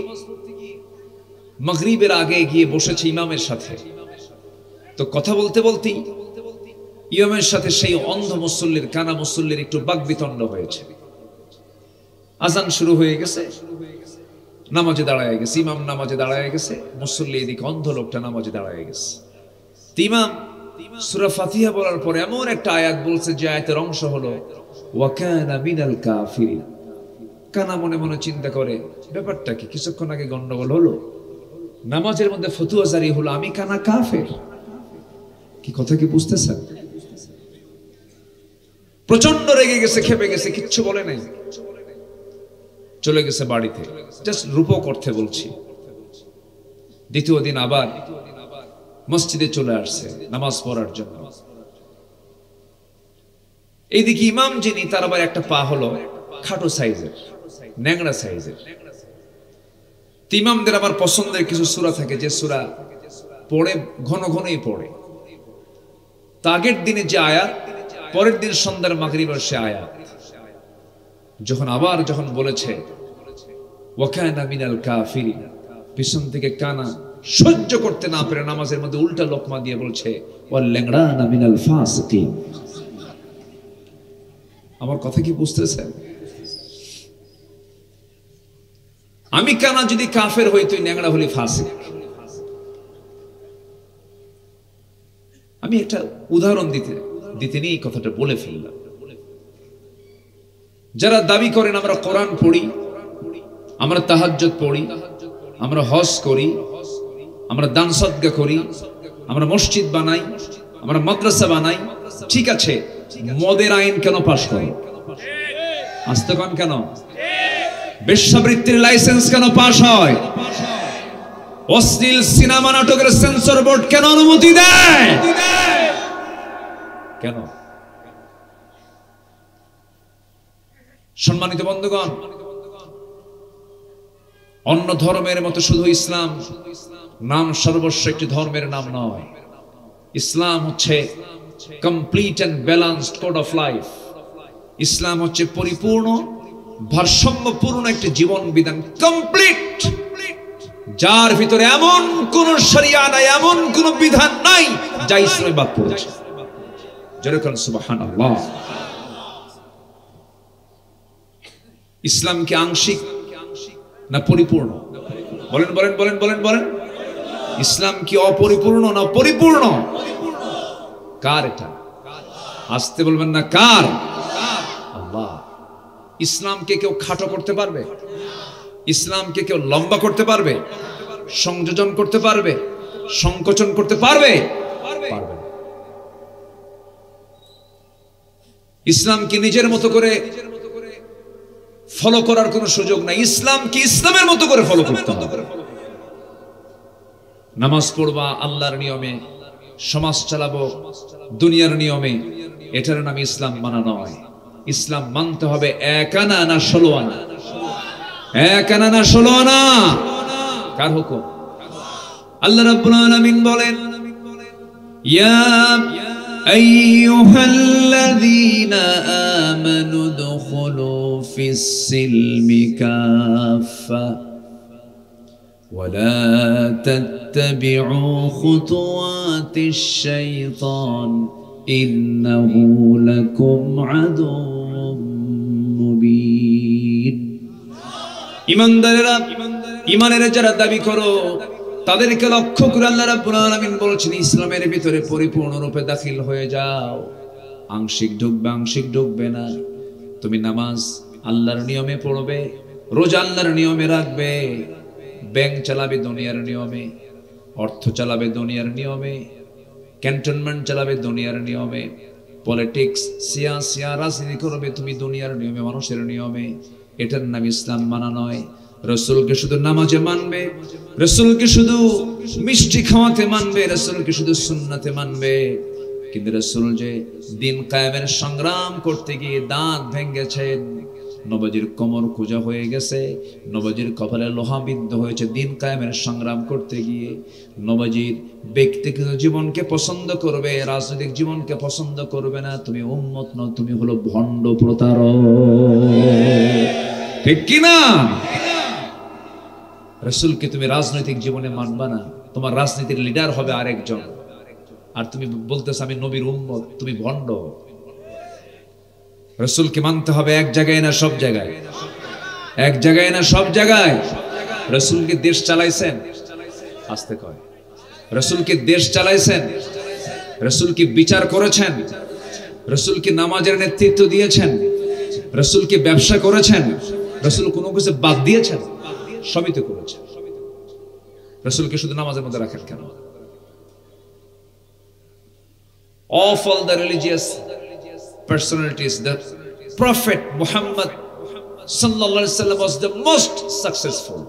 মাগরিবের আগে গিয়ে বসেছে ইমামের সাথে। তো কথা বলতে বলতেই ইমামের সাথে সেই অন্ধ মুসল্লির, কানা মুসল্লির একটু বাকবিতণ্ড হয়েছে। আজান শুরু হয়ে গেছে, নামাজে দাঁড়ায় গেছে, ইমাম নামাজে দাঁড়ায় গেছে, মুসল্লি এদিকে অন্ধ লোকটা নামাজে দাঁড়ায় গেছে। ইমাম সূরা ফাতিহা বলার পরে এমন একটা আয়াত বলছে যে আয়াতের অংশ হলো ওয়া কানা মিনাল কাফিরিন। কানা মনে মনে চিন্তা করে, ব্যাপারটা কি, কিছুক্ষণ আগে গন্ডগোল হলো, নামাজের মধ্যে ফতোয়া জারি হলো, আমি কানা কাফের। কি কথা কি বুঝতেছেন? প্রচন্ড রেগে গেছে, খেপে গেছে, কিচ্ছু বলে নাই, চলে গেছে বাড়িতে। জাস্ট রূপক অর্থে বলছি। দ্বিতীয় দিন আবার মসজিদে চলে আসছে নামাজ পড়ার জন্য। এইদিকে ইমাম যিনি, তার আবার একটা পা হলো খাটো সাইজের, ন্যাংরা সাইজের। ইমামদের আবার পছন্দের কিছু সূরা থাকে, যে সূরা পড়ে ঘন ঘনই পড়ে। তা আগের দিনে যে আয়াত, পরের দিন সন্ধ্যার মাগরিবের সে আয়াত। যখন বলেছে ওয়া কানা মিনাল কাফিরিন, পিছন থেকে কানা সহ্য করতে না পেরে নামাজের মধ্যে উল্টা লোকমা দিয়ে বলছে ওয়াল ল্যাংড়ানা মিনাল ফাসিকিন। আমার কথা কি বুঝতেছেন? আমি কানা যদি কাফের হই, তুই ন্যাংড়া হলি ফাসিক। আমি একটা উদাহরণ দিতে নিয়ে এই কথাটা বলে ফেললাম। যারা দাবি করেন আমরা কোরআন পড়ি, আমরা তাহাজ্জুদ পড়ি, আমরা হজ করি, আমরা দান সদকা করি, আমরা মসজিদ বানাই, আমরা মাদ্রাসা বানাই, ঠিক আছে, মদের আইন কেন পাশ করো? আস্তে কোন কেন? বেশ্যাবৃত্তির লাইসেন্স কেন পাশ হয়? অশ্লীল সিনেমা নাটকের সেন্সর বোর্ড কেন অনুমতি দেয়? কেন? সম্মানিত বন্ধুগণ, অন্য ধর্মের মতো শুধু ইসলাম নাম সর্বস্ব একটি ধর্মের নাম নয়। ইসলাম হচ্ছে complete and balanced code of life. ইসলাম হচ্ছে পরিপূর্ণ ভারসাম্যপূর্ণ একটি জীবন বিধান, কমপ্লিট, যার ভিতরে এমন কোন শরিয়া নাই, এমন কোন বিধান নাই যা ইসলামে বাদ পড়েছে। যেরকম সুবহানাল্লাহ। ইসলাম কি আংশিক না পরিপূর্ণ? বলেন বলেন বলেন বলেন বলেন। ইসলাম কি অপরিপূর্ণ না পরিপূর্ণ? কার এটা? আসতে বলবেন না কার? আল্লাহ। ইসলামকে কেউ খাটো করতে পারবে? ইসলামকে কেউ লম্বা করতে পারবে? সংযোজন করতে পারবে? সংকোচন করতে পারবে? পারবে না। ইসলামকে নিজের মতো করে ফলো করার কোনো সুযোগ নাই। ইসলামকে ইসলামের মতো করে ফলো করতে হবে। নামাজ পড়বা আল্লাহর নিয়মে, সমাজ চালাবো দুনিয়ার নিয়মে, এটার নাম ইসলাম মানা নয়। ইসলাম মানতে হবে এক আনা না 16 আনা। এক আনা না 16 আনা? কার হুকুম? আল্লাহ রাব্বুল আলামিন বলেন, ইয়া আইয়ুহাল্লাযীনা আমানু দুখুলু ফিস-সিলমি কাফা ওয়ালা তাত্তাবিউ খুতুওয়াতিশ শাইতান ইন্নাহু লাকুম আদুউম মুবিন। ঈমানদারেরা, ঈমানের যারা দাবি করো তাদেরকে লক্ষ্য করে আল্লাহ রাব্বুল আলামিন বলেছেন, ইসলামের ভিতরে পরিপূর্ণরূপে দাখিল হয়ে যাও। আংশিক ঢুকবে, আংশিক ঢুকবে না। তুমি নামাজ আল্লাহর নিয়মে পড়বে, রোজা আল্লাহর নিয়মে রাখবে, ব্যাংক চালাবে দুনিয়ার নিয়মে, অর্থ চালাবে দুনিয়ার নিয়মে, ক্যান্টনমেন্ট চালাবে দুনিয়ার নিয়মে, পলিটিক্স সিয়াসা রাজনীতি করবে তুমি দুনিয়ার নিয়মে, মানুষের নিয়মে। এটার নাম ইসলাম মানা নয়। রাসূলকে শুধু নামাজে মানবে, রাসূলকে শুধু মিষ্টি খাওয়াতে মানবে, রাসূলকে শুধু সুন্নাতে মানবে। কিন্তু রাসূল যে দিন কায়েমের সংগ্রাম করতে গিয়ে দাঁত ভেঙেছেন, নবীজির কোমর খোঁজা হয়ে গেছে, নবীজির কপালে লোহা বিদ্ধ হয়েছে দিন কায়েমের সংগ্রাম করতে গিয়ে। নবীজির ব্যক্তিগত জীবনকে পছন্দ করবে, রাজনৈতিক জীবনকে পছন্দ করবে না। তুমি উম্মত নও, তুমি হলো ভণ্ড প্রতারক। ঠিক কি না? রাসূলকে তুমি রাজনৈতিক জীবনে মানবা না, তোমার রাজনীতির লিডার হবে আরেকজন, আর তুমি বলতেছ আমি নবীর উম্মত, তুমি ভণ্ড। রাসূলকে মানতে হবে এক জায়গায় না সব জায়গায়, এক জায়গায় না সব জায়গায়। রাসূলকে দেশ চালাইছেন, আস্তে কয়, রাসূলকে দেশ চালাইছেন, রাসূলকে বিচার করেছেন, রাসূলকে নামাজের নেতৃত্ব দিয়েছেন, রাসূলকে ব্যবসা করেছেন, রাসূল কোনো কিছু বাদ দিয়েছেন? সবই তো করেছেন। রাসূলকে শুধু নামাজের মধ্যে রাখেন কেন? Of all the religious personalities, the Prophet Muhammad sallallahu alaihi wasallam was the most successful.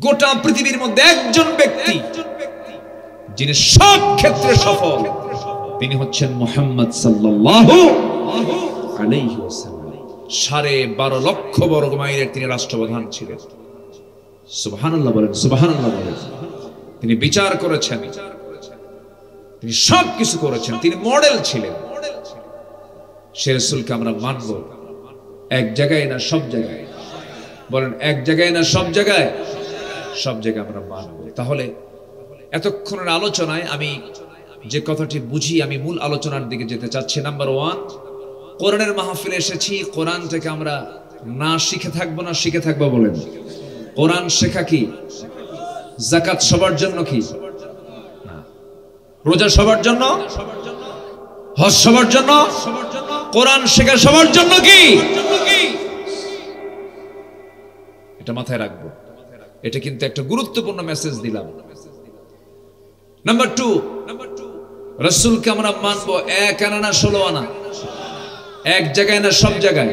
গোটা পৃথিবীর মধ্যে একজন ব্যক্তি যিনি সব ক্ষেত্রে সফল, তিনি হচ্ছেন মুহাম্মদ সাল্লাল্লাহু আলাইহি ওয়াসাল্লাম। 12.5 লক্ষ বর্গ মাইলের তিনি রাষ্ট্রপ্রধান ছিলেন। সুবহানাল্লাহ বলেন, সুবহানাল্লাহ বলেন। তিনি বিচার করেছেন, তিনি সব কিছু করেছেন, তিনি মডেল ছিলেন। সে রাসূলকে আমরা মানব এক জায়গায় না সব জায়গায়? বলেন এক জায়গায় না সব জায়গায়? সব জায়গায় আমরা মানব। তাহলে এতক্ষণের আলোচনায় আমি যে কথাটি বুঝি, আমি মূল আলোচনার দিকে যেতে চাচ্ছি। নাম্বার 1, কোরআনের মাহফিলে এসেছি, কোরআন থেকে আমরা না শিখে থাকবো না শিখে থাকবো? বলেন। কোরআন শেখা কি? যাকাত সবার জন্য কি? না। রোজা সবার জন্য? হজ সবার জন্য? কোরআন শেখা সবার জন্য কি? এটা মাথায় রাখবো। এটা কিন্তু একটা গুরুত্বপূর্ণ মেসেজ দিলাম। নাম্বার 2, রাসূলকে আমরা মানবো 1 আনা না 16 আনা, এক জায়গায় না সব জায়গায়।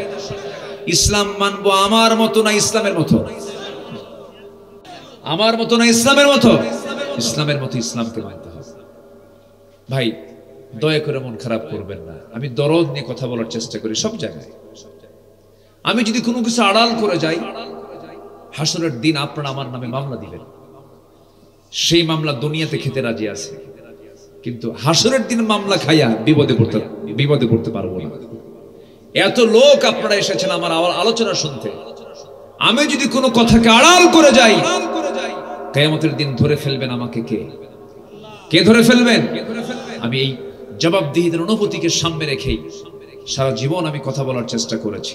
ইসলাম মানবো আমার মতো না ইসলামের মতো, আমার মতো না ইসলামের মতো, ইসলামের মতো ইসলামকে মানতে হবে। ভাই দয়া করে মন খারাপ করবেন না, আমি দরদ নিয়ে কথা বলার চেষ্টা করি সব জায়গায়। আমি যদি কোনো কিছু আড়াল করে যাই, হাসরের দিন আপনারা আমার নামে মামলা দিবেন, সেই মামলা দুনিয়াতে খেতে রাজি আছে, কিন্তু হাসরের দিন মামলা খাইয়া বিপদে পড়তে পারবো না। এত লোক আপনারা এসেছেন আমার আলোচনা শুনতে, আমি যদি কোনো কথাকে আড়াল করে যাই, কিয়ামতের দিন ধরে ফেলবেন আমাকে। কে ধরে ফেলবেন? আমি এই জবাবদিহিতার অনুভূতিকে সামনে রেখেই সারা জীবন আমি কথা বলার চেষ্টা করেছি।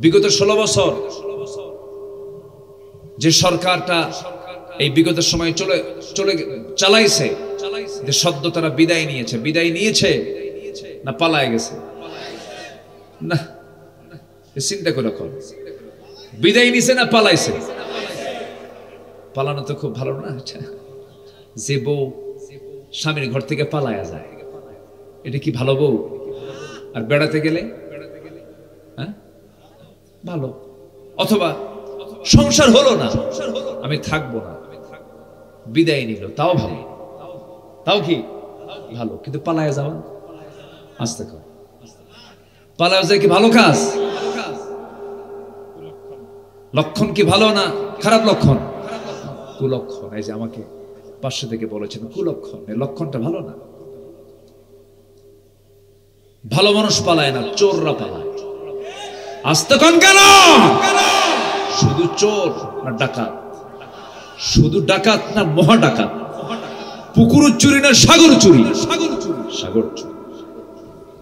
বিগত 16 বছর যে সরকারটা এই বিগত সময় চালাইছে, যে সদ্য তারা বিদায় নিয়েছে না পালায় গেছে? না, চিন্তা করে কর, বিদায় নিছে না পালাইছে? পালানো তো খুব ভালো না। যে বউ স্বামীর ঘর থেকে পালায়া যায়, এটা কি ভালো বউ? আর বেড়াতে গেলে হ্যাঁ ভালো, অথবা সংসার হলো না, আমি থাকবো না, বিদায় নিল, তাও ভালো, তাও কি ভালো। কিন্তু পালায়া যাওয়া, আস্তে কর, পালায়া যায় কি ভালো কাজ? লক্ষণ কি ভালো না খারাপ লক্ষণ? কুলক্ষণ। এই যে আমাকে পাশে থেকে বলেছেন কুলক্ষণ, এই লক্ষণটা ভালো না। ভালো মানুষ পালায় না, চোররা পালায়। আস্তে কোন কেন? শুধু চোর না ডাকাত? শুধু ডাকাত না মহা ডাকাত? পুকুর চুরি না সাগর চুরি? সাগর চুরি।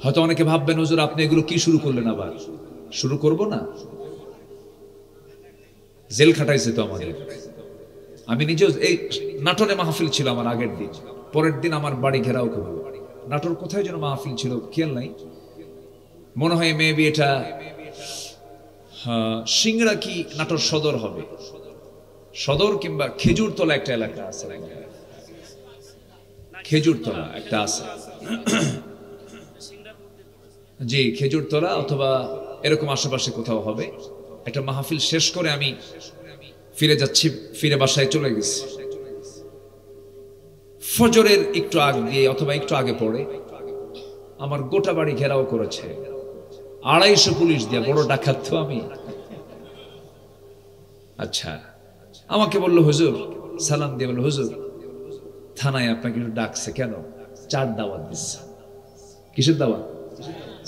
হয়তো অনেকে ভাববেন হুজুর আপনি এগুলো কি শুরু করলেন, আবার শুরু করব না? জেল খাটাইছে তো আমাদের। আমি নিজেও এই নাটোরে মাহফিল ছিল আমার আগের দিন, পরের দিন আমার বাড়ি ঘেরাও করবো। নাটোর কোথায় যেন মাহফিল ছিল খেয়াল নাই, মনে হয় মেবি এটা সিংড়া কি নাটোর সদর হবে, সদর কিংবা খেজুরতলা একটা এলাকা আছে, খেজুরতলা একটা আছে, জি খেজুরতলা অথবা এরকম আশেপাশে কোথাও হবে। একটা মাহফিল শেষ করে আমি ফিরে যাচ্ছি, ফিরে বাসায় চলে গেছি। ফজরের একটু আগে দিয়ে অথবা একটু আগে পড়ে আমার গোটা বাড়ি ঘেরাও করেছে 250 পুলিশ দিয়ে, বড় ডাকাত তো আমি। আচ্ছা, আমাকে বললো হুজুর, সালাম দিয়ে বললো হুজুর থানায় আপনাকে একটু ডাকছে। কেন? 4 দাওয়াত দিচ্ছে। কিসের দাওয়াত?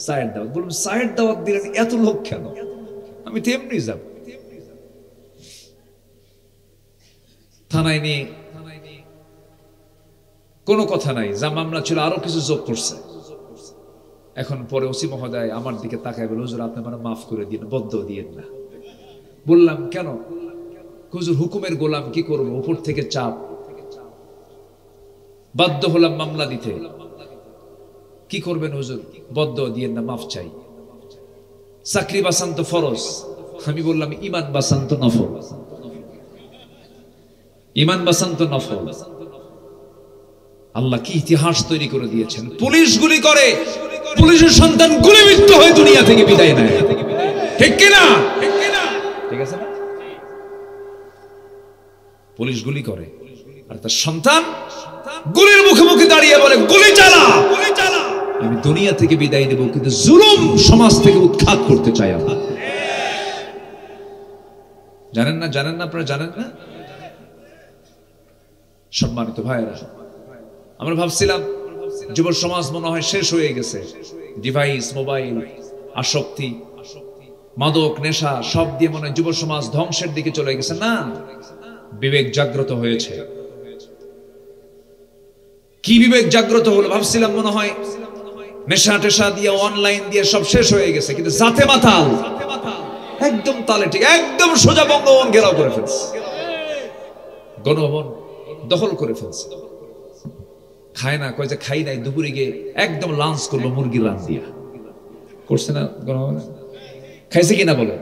4 দাওয়াত। বললাম 4 দাওয়াত দিলেন, এত লোক কেন? আমি তো এমনি যাব। থানায় নিয়ে কোনো কথা নাই, যা মামলা ছিল আরো কিছু যোগ করছে। এখন পরে ওসি মহোদয় আমার দিকে তাকায় বলে হুজুর আপনি মানে মাফ করে দিন, বদ্ধ দিয়েন না। বললাম কেন? হুজুর হুকুমের গোলাম, কি করব, উপর থেকে চাপ, বাধ্য হলাম মামলা দিতে। কি করবেন হুজুর? বদ্ধ দিয়েন না, মাফ চাই। চাকরি বাঁচান তো ফরজ, আমি বললাম ইমান বাঁচান তো নফল, ইমান বাঁচান তো নফল। আল্লাহ কি ইতিহাস তৈরি করে দিয়েছেন। পুলিশ গুলি করে, পুলিশের সন্তান গুলিবিদ্ধ হয়ে দুনিয়া থেকে বিদায় নেয়, ঠিক কিনা? ঠিক আছে না? পুলিশ গুলি করে আর তার সন্তান গুলির মুখোমুখি দাঁড়িয়ে বলে গুলি চালা, আমি দুনিয়া থেকে বিদায় নেব, কিন্তু জুলুম সমাজ থেকে উৎখাত করতে চাই আমরা। জানেন না? জানেন না? আপনারা জানেন না? সম্মানিত ভাইয়েরা, আমরা ভাবছিলাম যুব সমাজ মনে হয় শেষ হয়ে গেছে, ডিভাইস, মোবাইল, আসক্তি, মাদক, নেশা সব দিয়ে মনে হয় যুব সমাজ ধ্বংসের দিকে চলে গেছে। না, বিবেক জাগ্রত হয়েছে। কি বিবেক জাগ্রত হলো? ভাবছিলাম মনে হয় নেশা টেশা দিয়ে, অনলাইন দিয়ে সব শেষ হয়ে গেছে, কিন্তু জাতে মাতাল একদম তালে ঠিক, একদম সোজা বঙ্গভবন ঘেরাও করে ফেলছে, গণভবন দখল করে ফেলছে। খায় না, কয় যে খাই নাই, দুপুরে গিয়ে একদম লাঞ্চ করলো মুরগির রান দিয়া। করছে না গণভবনে? খাইছে কিনা বলে?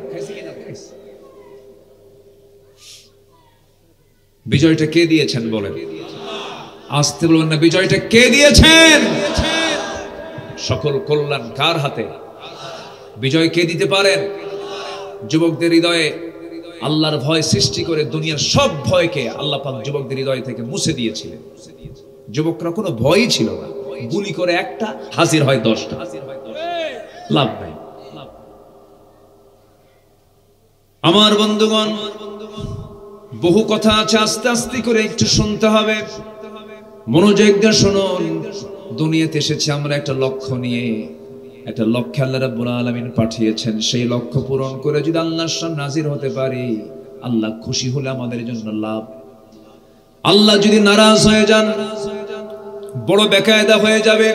বিজয়টা কে দিয়েছেন বলেন? আসতে বলবেন না, বিজয়টা কে দিয়েছেন? সকল কল্যাণ কার হাতে? বিজয় কে দিতে পারেন? যুবকদের হৃদয়ে আল্লাহর ভয় সৃষ্টি করে দুনিয়ার সব ভয়কে আল্লাহ পাক যুবকদের হৃদয় থেকে মুছে দিয়েছিলেন। যুবকরা কোনো ভয়ই ছিল না, গুলি করে একটা হাজির হয় 10টা, লাভ নাই। আমার বন্ধুগণ, বহু কথা আছে, আস্তে আস্তে করে একটু শুনতে হবে, মনোযোগ দিয়ে শুনুন। দুনিয়াতে এসেছি আমরা একটা লক্ষ্য নিয়ে, একটা লক্ষ্যে আল্লাহ রাব্বুল আলামিন পাঠিয়েছেন। সেই লক্ষ্য পূরণ করে যদি আল্লাহর সামনে হাজির হতে পারি, আল্লাহ খুশি হলে আমাদের জন্য লাভ। আল্লাহ যদি নারাজ হয়ে যান, বড় বেকায়দা হয়ে যাবে।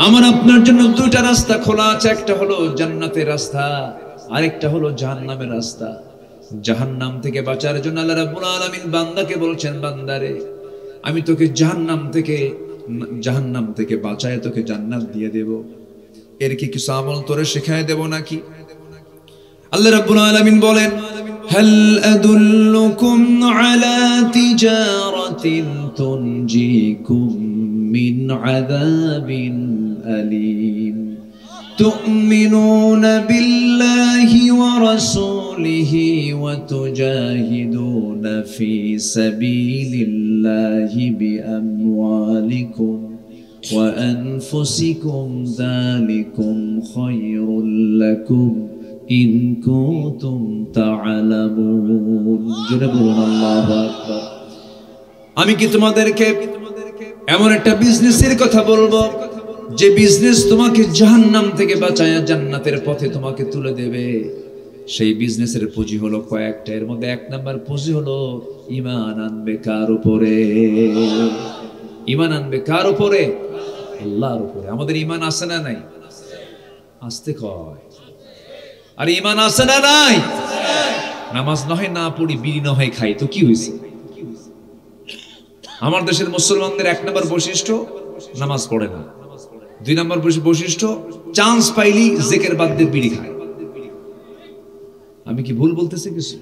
আমার আপনার জন্য দুইটা রাস্তা খোলা আছে, একটা হলো জান্নাতের রাস্তা, আরেকটা হলো জাহান্নামের রাস্তা। জাহান্নাম থেকে বাঁচার জন্য আল্লাহ রাব্বুল আলামিন বান্দাকে বলছেন, বান্দারে আমি তোকে জাহান্নাম থেকে বাঁচায় তোকে জান্নাত দিয়ে দেব। এর কি কিছু আমল তোরে শেখায় দেব নাকি? আল্লাহ রাব্বুল আলামিন বলেন, হাল আদুল্লুকুম আলা তিজারাতিন তুনজিকুম মিন আযাবিন আলীম তুমিনুনা বিল্লাহি ওয়া রাসূলিহি ওয়া তুজাহিদুনা ফি সাবিলিল্লাহি বিআমওয়ালিকুম ওয়া আনফুসিকুম যালিকুম খায়রুল লাকুম ইন কুনতুম তা'লামুন। জোরে বলুন আল্লাহু আকবার। আমি কি তোমাদেরকে এমন একটা বিজনেসের কথা বলবো যে বিজনেস তোমাকে জাহান্নাম থেকে বাঁচায় জান্নাতের পথে তোমাকে তুলে দেবে? সেই বিজনেসের পুঁজি হলো কয়েকটা। এর মধ্যে 1 নাম্বার পুঁজি হলো ঈমান আনবে কার উপরে? ঈমান আনবে কার উপরে? আল্লাহর উপরে। আমাদের ঈমান আছে না নাই? আসতে কয়, আর ঈমান আছে না নাই? নামাজ নয় না পড়ি, বিড়ি নয় খাই, তো কি হয়েছে? আমার দেশের মুসলমানদের 1 নম্বর বৈশিষ্ট্য নামাজ পড়ে না, 2 নম্বর বৈশিষ্ট্য চান্স পাইলি জিকির বাদ দিয়ে বিড়ি খায়। আমি কি ভুল বলতেছি কিছু?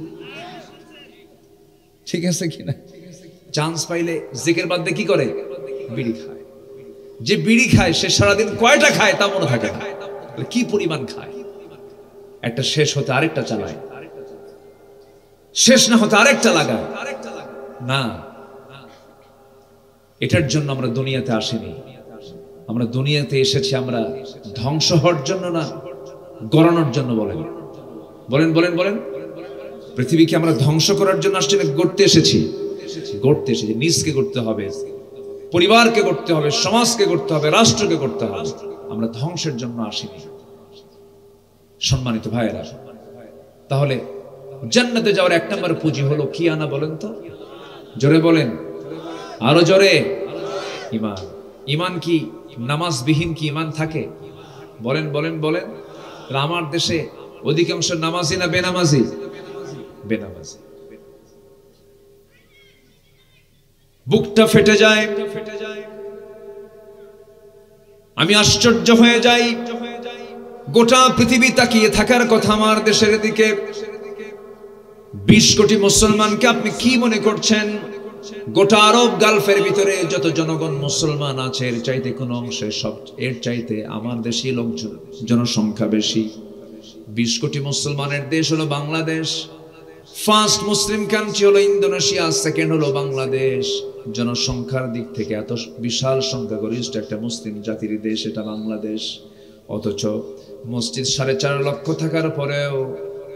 ঠিক আছে কিনা? চান্স পাইলে জিকির বাদ দিয়ে কি করে? বিড়ি খায়। যে বিড়ি খায় সে সারাদিন কয়টা খায় তা মনে থাকে না, কি পরিমাণ খায়। একটা শেষ হতে আরেকটা চালায়, শেষ না হতে আরেকটা লাগায়। না, এটার জন্য আমরা দুনিয়াতে আসিনি। আমরা দুনিয়াতে এসেছি আমরা ধ্বংস হওয়ার জন্য না, গড়ানোর জন্য। বলেন বলেন বলেন বলেন, পৃথিবীকে আমরা ধ্বংস করার জন্য আসছি না গড়তে এসেছি? গড়তে এসেছি। নিজকে গড়তে হবে, পরিবারকে গড়তে হবে, সমাজকে গড়তে হবে, রাষ্ট্রকে গড়তে হবে। আমরা ধ্বংসের জন্য আসিনি। সম্মানিত ভাইয়েরা, তাহলে জান্নাতে যাওয়ার 1 নম্বর পুঁজি হলো কি আনা বলেন তো? জোরে বলেন, আরো জোরে। ঈমান। ঈমান কি নামাজবিহীন কি ঈমান থাকে? বলেন বলেন বলেন। আমার দেশে অধিকাংশ নামাজি না বেনামাজি? বেনামাজি। বুকটা ফেটে যায়, আমি আশ্চর্য হয়ে যাই। গোটা পৃথিবী তাকিয়ে থাকার কথা আমার দেশের দিকে। 20 কোটি মুসলমানকে আপনি কি মনে করছেন? গোটা আরব গালফের ভিতরে যত জনগণ মুসলমান আছে এর চাইতে কোন অংশে এর চাইতে আমার দেশি লোকজন জনসংখ্যা বেশি। 20 কোটি মুসলমানের দেশ হলো বাংলাদেশ। ফার্স্ট মুসলিম কান্ট্রি হলো ইন্দোনেশিয়া, সেকেন্ড হলো বাংলাদেশ। জনসংখ্যার দিক থেকে এত বিশাল সংখ্যাগরিষ্ঠ একটা মুসলিম জাতির দেশ এটা বাংলাদেশ। অথচ মসজিদ 4.5 লক্ষ থাকার পরেও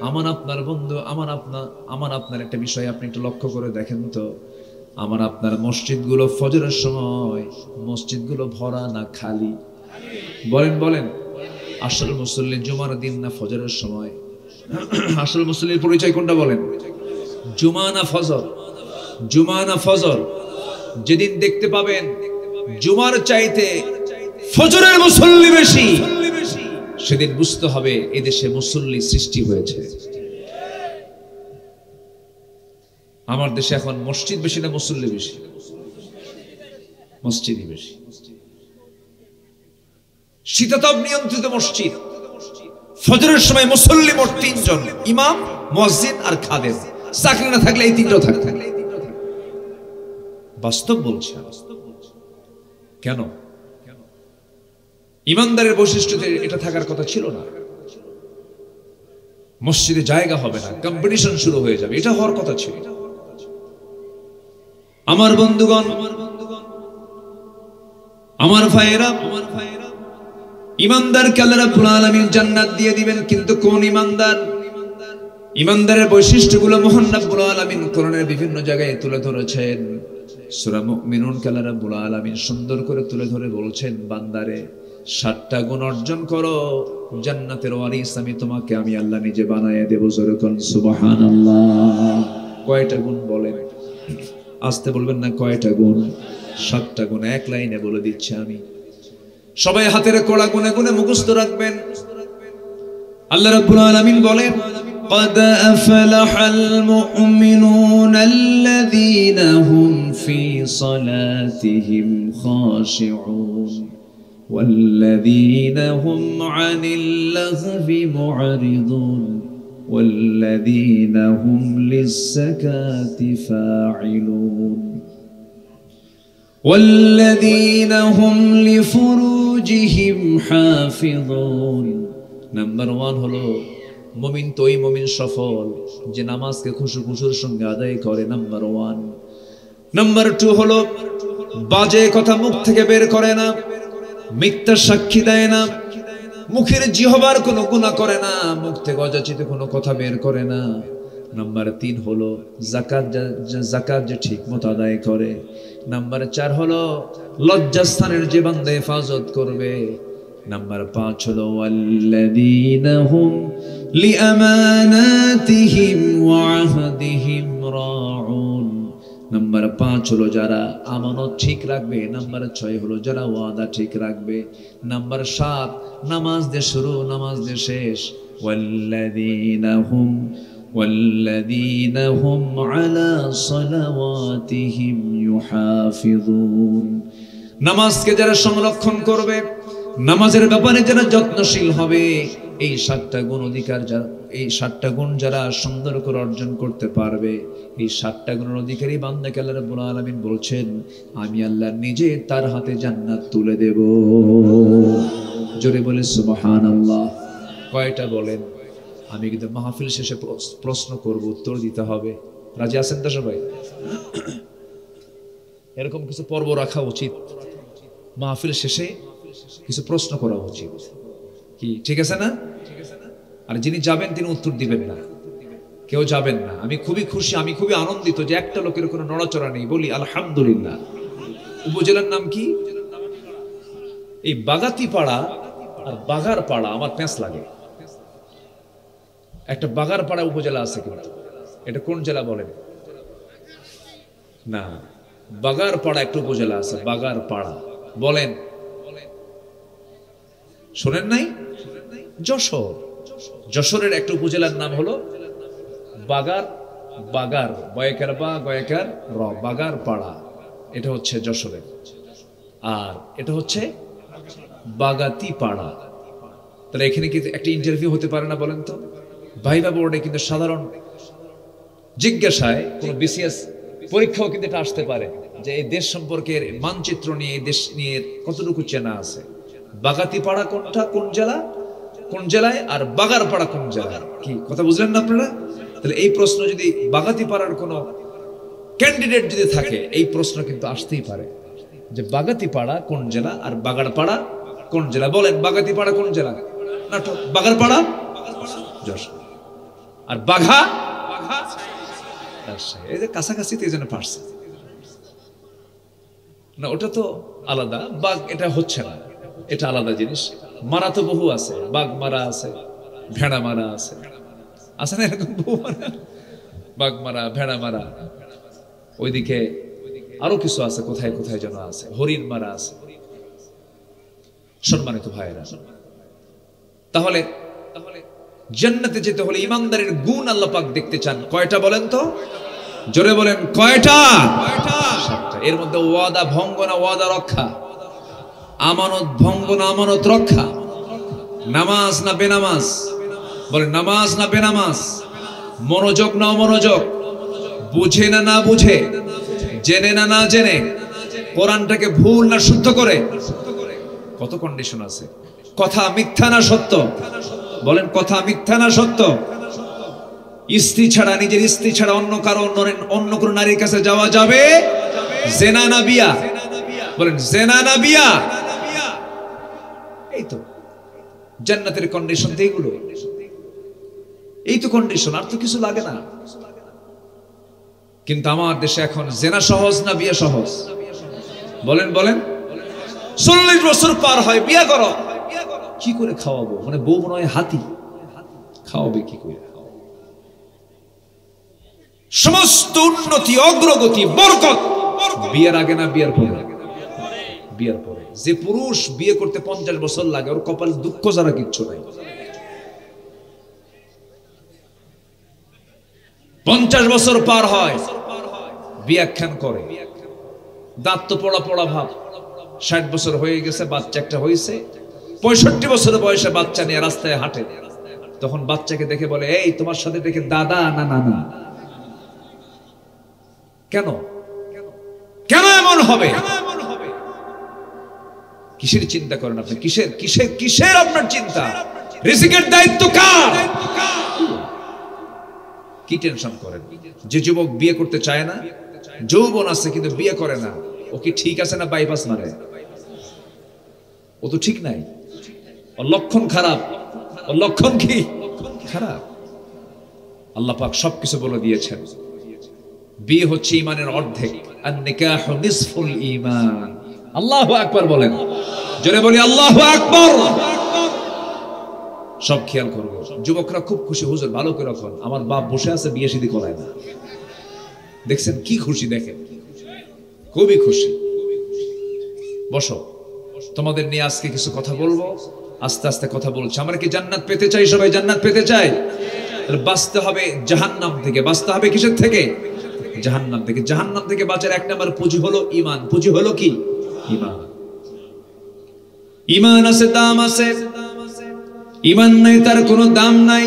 আমার আপনার বন্ধু, আমার আপনার একটা বিষয় আপনি একটু লক্ষ্য করে দেখেন তো, আমার আপনার মসজিদগুলো ফজরের সময় মসজিদগুলো ভরা না খালি? বলেন বলেন। আসল মুসল্লি জুমার দিন না ফজরের সময়? আসল মুসল্লির পরিচয় কোনটা বলেন? জুমা না ফজর? জুমা না ফজর? যেদিন দেখতে পাবেন জুমার চাইতে ফজরের মুসল্লি বেশি, সেদিন বুঝতে হবে এদেশে মুসল্লি সৃষ্টি হয়েছে। আমার দেশে এখন মসজিদ বেশি না মুসল্লি বেশি? মসজিদই বেশি। শীতাতপ নিয়ন্ত্রিত মসজিদ। ফজরের সময় মুসল্লি মোট 3 জন, ইমাম, মুয়াজ্জিন আর খাদেম। চাকরি না থাকলে এই 3টাও থাকতে। বাস্তব বলছে। কেন? ইমানদারের বৈশিষ্ট্যতে এটা থাকার কথা ছিল না। মসজিদে জায়গা হবে না, কম্পিটিশন শুরু হয়ে যাবে, এটা হওয়ার কথা ছিল। আমার বন্ধুগণ, আমার ভাইয়েরা, ইমানদারকে আল্লাহ রাব্বুল আলামিন জান্নাত দিয়ে দিবেন, কিন্তু কোন ইমানদার? ইমানদারের বৈশিষ্ট্যগুলো মহান রাব্বুল আলামিন কোরআনের বিভিন্ন জায়গায় তুলে ধরেছেন। সূরা মুমিনুনকে আল্লাহ রাব্বুল আলামিন সুন্দর করে তুলে ধরে বলছেন, বান্দারে 7টা গুণ অর্জন করো, জান্নাতের ওয়ারিস তোমাকে আমি আল্লাহ নিজে বানায় দেব। জোরে কোন সুবহানাল্লাহ। কয়টা গুণ বলেন? আস্তে বলবেন না, কয়টা গুণ? 7টা গুণ, এক লাইনে বলে দিচ্ছি আমি। সবাই হাতের কড়া গুনে গুনে মুখস্থ রাখবেন। আল্লাহ রাব্বুল আলামিন বলেন, قد أفلح المؤمنون الذين هم في صلاتهم خاشعون والذين هم عن اللغو معرضون والذين هم للزكاة فاعلون والذين هم لفروجهم حافظون. নাম্বার 1 হলো মুমিন তো ওই মুমিন সফল যে নামাজকে খুশুর সঙ্গে আদায় করে, নাম্বার 1। নাম্বার 2 হলো বাজে কথা মুখ থেকে বের করে না, মিথ্যা সাক্ষী দেয় না, মুখের জিহবার কোনো গুনাহ করে না, মুখ থেকে অযাচিত কোনো কথা বের করে না। নাম্বার 3 হলো যাকাত যে ঠিক মতো আদায় করে। নাম্বার 4 হলো লজ্জাস্থানের যে বান্দা হেফাজত করবে। নাম্বার 5 হলো ওয়াল্লাযীনা হুম লিআমানাতিহিম ওয়া আহদিহিম রাউন। নাম্বার 5 হলো যারা আমানত ঠিক রাখবে। নাম্বার 6 হলো যারা ওয়াদা ঠিক রাখবে। নাম্বার 7 নামাজ দিয়ে শুরু, নামাজ দিয়ে শেষ। ওয়াল্লাযীনা হুম আলা সালাওয়াতিহিম ইউহাফিজুন। নামাজকে যারা সংরক্ষণ করবে, নামাজের ব্যাপারে যারা যত্নশীল হবে, এই 7টা গুণ অধিকার যারা, এই 7টা গুণ যারা সুন্দর করে অর্জন করতে পারবে, এই 7টা গুণের অধিকারী বান্দাকে আল্লাহ রাব্বুল আলামিন বলছেন, আমি আল্লাহ নিজে তার হাতে জান্নাত তুলে দেব। জোরে বলে সুবহানাল্লাহ। কয়টা বলেন? আমি কিন্তু মাহফিল শেষে প্রশ্ন করব, উত্তর দিতে হবে। রাজি আছেন তো সবাই? এরকম কিছু পর্ব রাখা উচিত, মাহফিল শেষে কিছু প্রশ্ন করা উচিত, কি ঠিক আছে না? আর যিনি যাবেন তিনি উত্তর দিবেন না, কেউ যাবেন না। আমি খুবই খুশি, আমি খুবই আনন্দিত যে একটা লোকের কোনো নড়াচড়া নেই। বলি আলহামদুলিল্লাহ। উপজেলার নাম কি? এই বাগাতিপাড়া আর বাগারপাড়া আমার প্যাঁচ লাগে। একটা বাগারপাড়া উপজেলা আছে, কিন্তু এটা কোন জেলা বলেন? না, বাগারপাড়া একটা উপজেলা আছে, বাগারপাড়া বলেন, শোনেন নাই? যশোর, যশোরের একটা উপজেলার নাম হলো বাগার বয়কার বা গয়কার র, বাগারপাড়া। এটা হচ্ছে যশোরের। আর এটা হচ্ছে বাগাতিপাড়া। তাহলে এখানে কি একটা ইন্টারভিউ হতে পারে না বলেন তো? ভাইবা বোর্ডে কিন্তু সাধারণ জিজ্ঞাসায় কোন বিসিএস পরীক্ষাও কিন্তু এটা আসতে পারে যে এই দেশ সম্পর্কের মানচিত্র নিয়ে, এই দেশ নিয়ে কতটুকু চেনা আছে। বাগাতিপাড়া কোনটা, কোন জেলা, কোন জেলায়, আর বাগারপাড়া কোন জেলায়, কি কথা বুঝলেন না আপনারা? তাহলে এই প্রশ্ন যদি বাগাতিপাড়ার কোনো ক্যান্ডিডেট যদি থাকে, এই প্রশ্ন কিন্তু আসতেই পারে যে বাগাতিপাড়া কোন জেলা আর বাগারপাড়া কোন জেলা। বলেন বাগাতিপাড়া কোন জেলা? নাটক। বাগারপাড়া যশোর। আর বাঘা এই যে কাছাকাছি, এই জন্য পারছে না, ওটা তো আলাদা। বাঘ এটা হচ্ছে না, এটা আলাদা জিনিস। মারা তো বহু আছে, বাঘ মারা আছে, ভেড়া মারা আছে, আছে না এরকম বহু মারা, বাঘ মারা, ভেড়া মারা। ওইদিকে আরো কিছু আছে, কোথায় কোথায় যেন আছে, হরিণ মারা আছে। সম্মানিত ভাইয়েরা, তাহলে জান্নাতে যেতে হলে ইমানদারের গুণ আল্লাহ পাক দেখতে চান। কয়টা বলেন তো? জোরে বলেন, কয়টা? 7টা। এর মধ্যে ওয়াদা ভঙ্গ না ওয়াদা রক্ষা, আমানত ভঙ্গ না আমানত রক্ষা, নামাজ না বেনামাজ, বলেন নামাজ না বেনামাজ, মনোযোগ না অমনোযোগ, বুঝে না না বুঝে, জেনে না না জেনে, কোরআনটাকে ভুল না শুদ্ধ করে? কত কন্ডিশন আছে। কথা মিথ্যা না সত্য? বলেন কথা মিথ্যা না সত্য? স্ত্রী ছাড়া, নিজের স্ত্রী ছাড়া অন্য কোন নারীর কাছে যাওয়া যাবে? জেনা না বিয়া? বলেন জেনা না বিয়া? এই তো জান্নাতের কন্ডিশন তো এইগুলো, এই তো কন্ডিশন, আর তো কিছু লাগে না। কিন্তু আমার দেশে এখন জেনা সহজ না বিয়া সহজ? বলেন বলেন। 40 বছর পার হয় বিয়া করো, কি করে খাওয়াবো? মানে বউ মনে হয় হাতি, খাওয়াবে কি করে? সমস্ত উন্নতি, অগ্রগতি, বরকত বিয়ের আগে না বিয়ের পরে? বিয়ের পরে। যে পুরুষ বিয়ে করতে 50 বছর লাগে, ওর কপালে দুঃখ ছাড়া কিচ্ছু নাই। 50 বছর পার হয় বিয়াখ্যান করে, দাঁত তো পড়া পড়া ভাব। 60 বছর হয়ে গেছে, বাচ্চা একটা হয়েছে, 65 বছর বয়সে বাচ্চা নিয়ে রাস্তায় হাঁটে। তখন বাচ্চাকে দেখে বলে, এই তোমার সাথে দেখে দাদা না নানা। কেন কেন এমন হবে? কিসের চিন্তা করেন আপনি? কিসের কিসের কিসের আপনার চিন্তা? রিজিকের দায়িত্ব কার? কি টেনশন করেন? যে যুবক বিয়ে করতে চায় না, যৌবন আছে কিন্তু বিয়ে করে না, ও কি ঠিক আছে না বাইপাস মারে? ও তো ঠিক নাই, ওর লক্ষণ খারাপ। ওর লক্ষণ কি? খারাপ। আল্লাহ পাক সবকিছু বলে দিয়েছেন। বিয়ে হচ্ছে ঈমানের অর্ধেক। আন-নিকাহু নিসফুল ঈমান। আল্লাহু আকবার বলেন, জোরে বলি আল্লাহু আকবার। সব খেয়াল করব। যুবকরা খুব খুশি, হুজুর ভালো করে রাখুন, আমার বাপ বসে আছে বিয়ে শাদী করায় না। দেখছেন কি খুশি, দেখেন খুবই খুশি। বসো, তোমাদের নিয়ে আজকে কিছু কথা বলবো। আস্তে আস্তে কথা বলছি। আমরা কি জান্নাত পেতে চাই? সবাই জান্নাত পেতে চাই। বাঁচতে হবে জাহান্নাম থেকে। বাঁচতে হবে কিসের থেকে? জাহান্নাম থেকে। জাহান্নাম থেকে বাঁচার এক নাম্বার পুঁজি হলো ঈমান। পুঁজি হলো কি? ঈমান। ঈমান আছে, দাম আছে। ঈমান নাই, তার কোনো দাম নাই।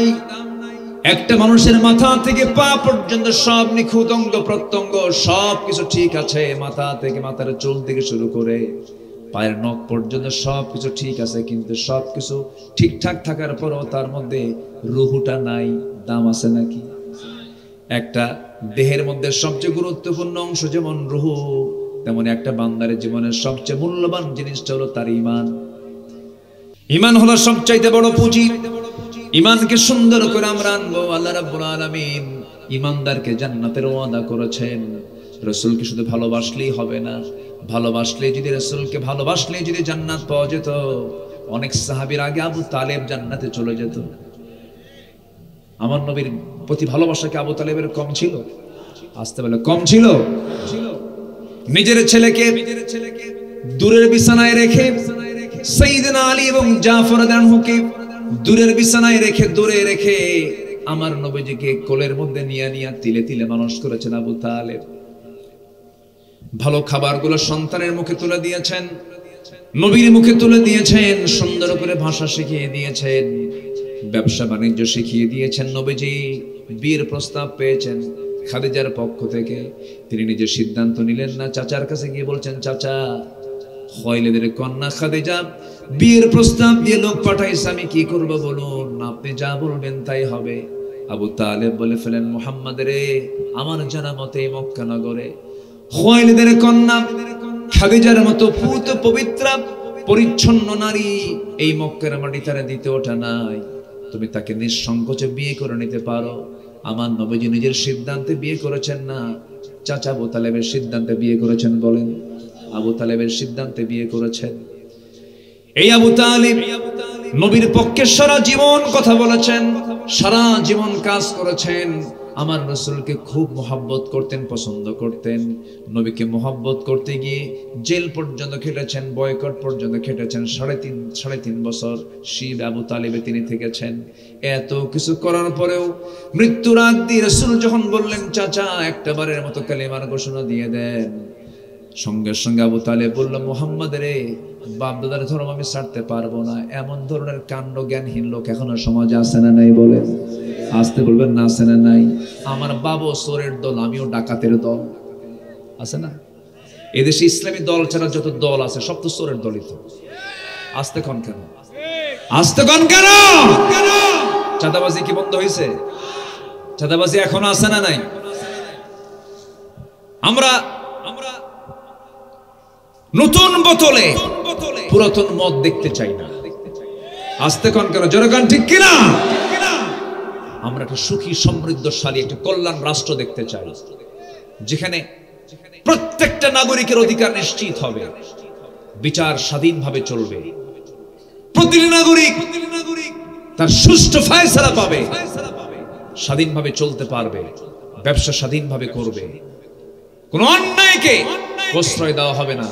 একটা মানুষের মাথা থেকে পা পর্যন্ত সব নিখুঁত, অঙ্গ প্রত্যঙ্গ সব কিছু ঠিক আছে। মাথা থেকে, মাথার চুল থেকে শুরু করে পায়ের নখ পর্যন্ত সব কিছু ঠিক আছে, কিন্তু সব কিছু ঠিকঠাক থাকার পরও তার মধ্যে রুহুটা নাই। দাম আছে নাকি? একটা দেহের মধ্যে সবচেয়ে গুরুত্বপূর্ণ অংশ যেমন রুহু, তেমন একটা বান্দারের জীবনের সবচেয়ে মূল্যবান জিনিসটা হলো তার ঈমান। ঈমান হলো সবচাইতে বড় পুঁজি। ঈমানকে সুন্দর করে আমরা আনবো। আল্লাহ রাব্বুল আলামিন ঈমানদারকে জান্নাতের ওয়াদা করেছেন। রাসূলকে শুধু ভালোবাসলেই হবে না, ভালোবাসলে যদি রাসূলকে ভালোবাসলে যদি জান্নাত পাওয়া যেত, অনেক সাহাবীর আগে আবু তালেব জান্নাতে চলে যেত। আমার নবীর প্রতি ভালোবাসা কি আবু তালেবের কম ছিল? আসতে বলে কম ছিল? নিজের ছেলেকে দূরের বিছানায় রেখে সাইয়েদনা আলী এবং জাফর রাদিয়াল্লাহুকে দূরের বিছানায় রেখে, দূরে রেখে আমার নবীজিকে কোলের মধ্যে নিয়ে নিয়ে তিলে তিলে মানুষ করেছেন আবু তালেব। ভালো খাবারগুলো সন্তানের মুখে তুলে দিয়েছেন, নবীর মুখে তুলে দিয়েছেন, সুন্দর করে ভাষা শিখিয়ে দিয়েছেন, ব্যবসা বাণিজ্য শিখিয়ে দিয়েছেন। নবীজি বিয়ের প্রস্তাব পেয়েছেন খাদিজার পক্ষ থেকে। তিনি নিজের সিদ্ধান্ত নিলেন না, চাচার কাছে গিয়ে বলছেন, চাচা খুয়াইলিদের কন্যা খাদিজা বিয়ের প্রস্তাব দিয়ে লোক পাঠাইছে, আমি কি করব বলুন? আপনি যা বলবেন তাই হবে। আবু তালেব বলে ফেলেন, মুহাম্মদ রে, আমার জানা মতে মক্কা নগরে খুয়াইলিদের কন্যা খাদিজার মতো পুত পবিত্র পরিচ্ছন্ন নারী এই মক্কার মাটিতে দ্বিতীয়টা নাই। তুমি তাকে নিঃসংকোচে বিয়ে করে নিতে পারো। আমার নবীজি নিজের সিদ্ধান্তে বিয়ে করেছেন না, চাচা আবু তালেবের সিদ্ধান্তে বিয়ে করেছেন। বলেন, আবু তালেবের সিদ্ধান্তে বিয়ে করেছেন। এই আবু তালেব নবীর পক্ষে সারা জীবন কথা বলেছেন, সারা জীবন কাজ করেছেন। আমার রাসূলকে খুব মহব্বত করতেন, পছন্দ করতেন। নবীকে মহব্বত করতে গিয়ে জেল পর্যন্ত খেটেছেন, বয়কট পর্যন্ত খেটেছেন। সাড়ে তিন বছর শিব আবু তালেবে তিনি থেকেছেন। এত কিছু করার পরেও মৃত্যুর আগ দিয়ে রাসূল যখন বললেন, চাচা একটা বারের মতো কালিমার ঘোষণা দিয়ে দেন, সঙ্গে সঙ্গে আবু তালেব বলল, মুহাম্মদ রে, বাপ দাদার ধর্ম আমি ছাড়তে পারবো না। এমন ধরনের কাণ্ড জ্ঞানহীন লোক এখনো সমাজে আছে না নাই? বলেন, আসতে বলবেন না, আছে না নাই? আমার বাবু চোরের দল, আমিও ডাকাতের দল, আছে না? এদেশে ইসলামী দল ছাড়া যত দল আছে সব তো চোরের দলই তো। আস্তে কন কেন, আস্তে কন কেন? চাঁদাবাজি কি বন্ধ হয়েছে? চাঁদাবাজি এখনো আছে না নাই? আমরা নতুন বোতলে পুরাতন মদ দেখতে চাই না। আস্তে কন কেন, জোরে কন ঠিক কিনা? আমরা একটা সুখী সমৃদ্ধশালী একটা কল্যাণ রাষ্ট্র দেখতে চাই, যেখানে প্রত্যেকটা নাগরিকের অধিকার নিশ্চিত হবে, বিচার স্বাধীনভাবে চলবে, প্রতিটি নাগরিক তার সুষ্ঠু ফয়সালা পাবে, স্বাধীনভাবে চলতে পারবে, ব্যবসা স্বাধীনভাবে করবে, কোন অন্যায়কে প্রশ্রয় দেওয়া হবে না।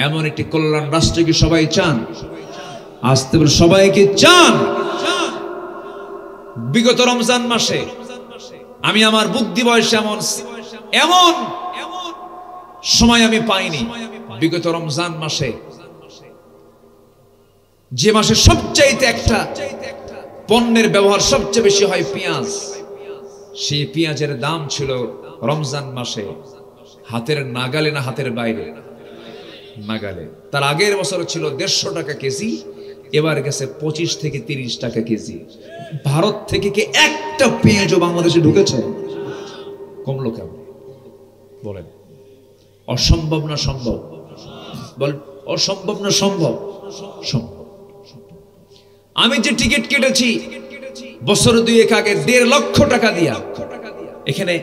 এমন একটি কল্যাণ রাষ্ট্র কি সবাই চান? আসতে বলে সবাইকে চান। বিগত রমজান মাসে আমি আমার বুদ্ধি বয়সে এমন সময় আমি পাইনি। বিগত রমজান মাসে, যে মাসে সবচাইতে একটা পণ্যের ব্যবহার সবচেয়ে বেশি হয় পেঁয়াজ, সেই পেঁয়াজের দাম ছিল রমজান মাসে হাতের নাগালে না হাতের বাইরে? নাগালে। তার আগের বছর ছিল 150 টাকা কেজি, এবার গেছে 25 থেকে 30 টাকা কেজি। ভারত থেকে কি একটা পেঁয়াজও বাংলাদেশে ঢুকেছে? কমলো কেন বলেন? অসম্ভব না সম্ভব? বলেন অসম্ভব না সম্ভব? সম্ভব। আমি যে টিকিট কেটেছি বছর 2 আগে 1.5 লক্ষ টাকা দিয়া, এখানে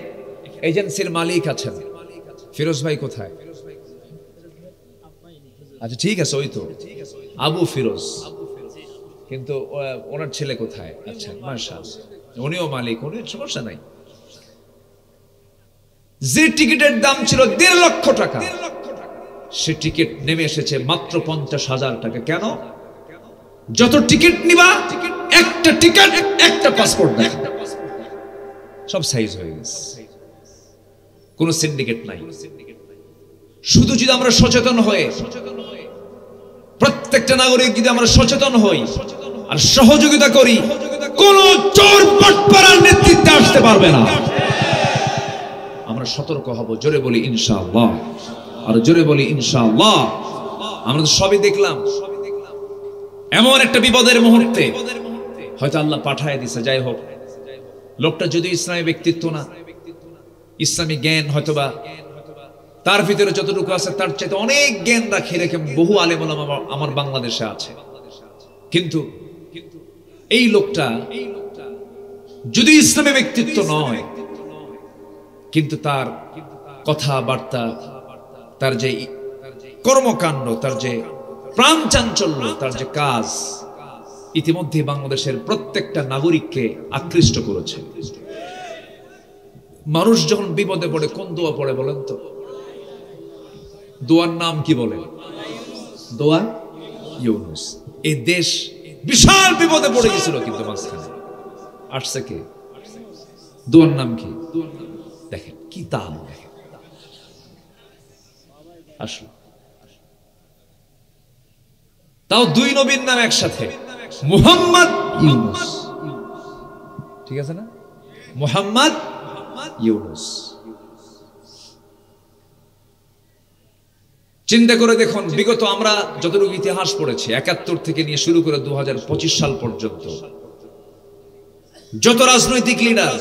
এজেন্সির মালিক আছেন, ফিরোজ ভাই কোথায়? আচ্ছা ঠিক আছে, ওই তো আবু ফিরোজ, কিন্তু ওনার ছেলে কোথায়? আচ্ছা মাশাআল্লাহ, উনিও মালিক, উনি সমস্যা নাই। যে টিকিটের দাম ছিল 1.5 লক্ষ টাকা, সে টিকিট নেমে এসেছে মাত্র 50,000 টাকা। কেন? যত টিকিট নিবা, একটা টিকিট একটা পাসপোর্ট দেখা, সব সাইজ হয়ে গেছে, কোন সিন্ডিকেট নাই। শুধু যদি আমরা সচেতন হই, প্রত্যেকটা নাগরিক যদি আমরা সচেতন হই আর সহযোগিতা করি, কোন চোর বাটপারার নেতৃত্বে আসতে পারবে না। আমরা সতর্ক হব। জোরে বলি ইনশাআল্লাহ, আর জোরে বলি ইনশাআল্লাহ। আমরা তো সবই দেখলাম, এমন একটা বিপদের মুহূর্তে হয়তো আল্লাহ পাঠায় দিছে। যাই হোক, লোকটা যদি ইসলামী ব্যক্তিত্ব না, ইসলামী জ্ঞান হয়তোবা তার ভিতরে যতটুকু আছে তার চাইতে অনেক জ্ঞান রাখে, রেখে বহু আলেম ওলামা আমার বাংলাদেশে আছে। কিন্তু এই লোকটা যদি ইসলামী ব্যক্তিত্ব নয়, কিন্তু তার কথাবার্তা, তার যে কর্মকাণ্ড, তার যে প্রাণ চাঞ্চল্য, তার যে কাজ, ইতিমধ্যে বাংলাদেশের প্রত্যেকটা নাগরিককে আকৃষ্ট করেছে। মানুষ যখন বিপদে পড়ে কোন দোয়া পড়ে বলেন তো? দোয়ার নাম কি বলে? দোয়া ইউনুস। এই দেশ বিশাল বিপদে পড়ে গেছিল, কিন্তু মাঝখানে আসছে কে? দোয়ার নাম কি? দেখেন কি তাল, দেখেন আসলো। তাও 2 নবীর নাম একসাথে, মুহাম্মদ ইউনুস। ঠিক আছে না? মুহাম্মদ ইউনুস। চিন্তা করে দেখুন, বিগত আমরা যতটুকু ইতিহাস পড়েছি, 71 থেকে নিয়ে শুরু করে 2025 সাল পর্যন্ত যত রাজনৈতিক লিডার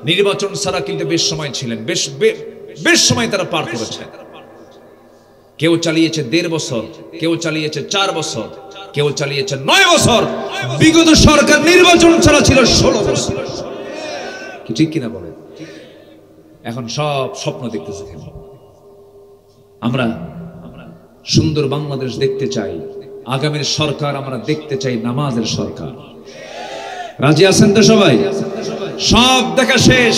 নির্বাচন ছাড়া কিন্তু বেশ সময় ছিলেন, বেশ সময় তারা পার করেছে। কেউ চালিয়েছে 1.5 বছর, কেউ চালিয়েছে 4 বছর, কেউ চালিয়েছে 9 বছর। বিগত সরকার নির্বাচন ছাড়া ছিল 16 বছর। কি ঠিক কিনা বলেন? এখন সব স্বপ্ন দেখতেছে। আমরা সুন্দর বাংলাদেশ দেখতে চাই, আগামীর সরকার আমরা দেখতে চাই নামাজের সরকার। রাজি আছেন তো সবাই? সব দেখা শেষ,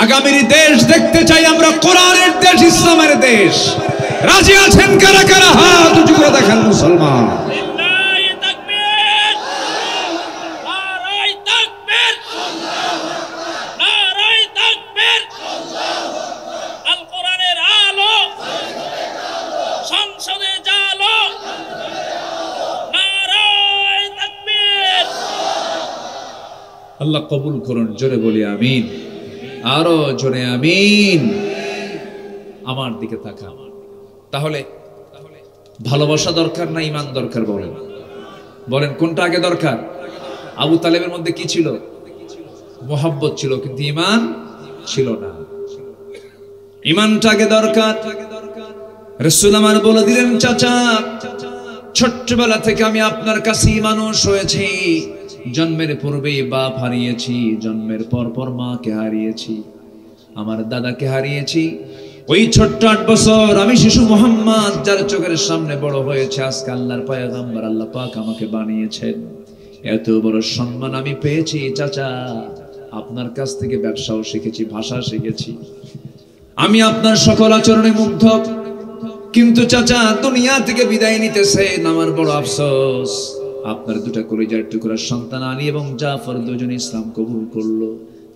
আগামীর দেশ দেখতে চাই আমরা, কোরআনের দেশ, ইসলামের দেশ। রাজি আছেন কারা কারা? হাত উঁচু করে দেখেন মুসলমান। আল্লাহ কবুল করুন। জোরে বলি আমিন, আরো জোরে আমিন। আমার দিকে তাকান। তাহলে ভালোবাসা দরকার না ঈমান দরকার? বলেন বলেন কোনটা আগে দরকার? আবু তালেবের মধ্যে কি ছিল? মোহাব্বত ছিল, কিন্তু ঈমান ছিল না। ঈমানটা আগে দরকার। রাসূল আমার বলে দিলেন, চাচা ছোট্টবেলা থেকে আমি আপনার কাছেই মানুষ হয়েছি। জন্মের পূর্বেই বাপ হারিয়েছি, জন্মের পর পর মাকে হারিয়েছি, আমার দাদাকে হারিয়েছি। ওই ছোট্ট 8 বছর আমি শিশু মুহাম্মদ যার চোখের সামনে বড় হয়েছে, আজকে আল্লাহর পয়গম্বর আল্লাহ পাক আমাকে বানিয়েছেন। এত বড় সম্মান আমি পেয়েছি চাচা, আপনার কাছ থেকে ব্যবসাও শিখেছি, ভাষা শিখেছি, আমি আপনার সকল আচরণে মুগ্ধ। কিন্তু চাচা দুনিয়া থেকে বিদায় নিতেছেন, আমার বড় আফসোস। আপনার দুটা কলিজার টুকরা সন্তান আলী এবং জাফর দুজন ইসলাম কবুল করলো।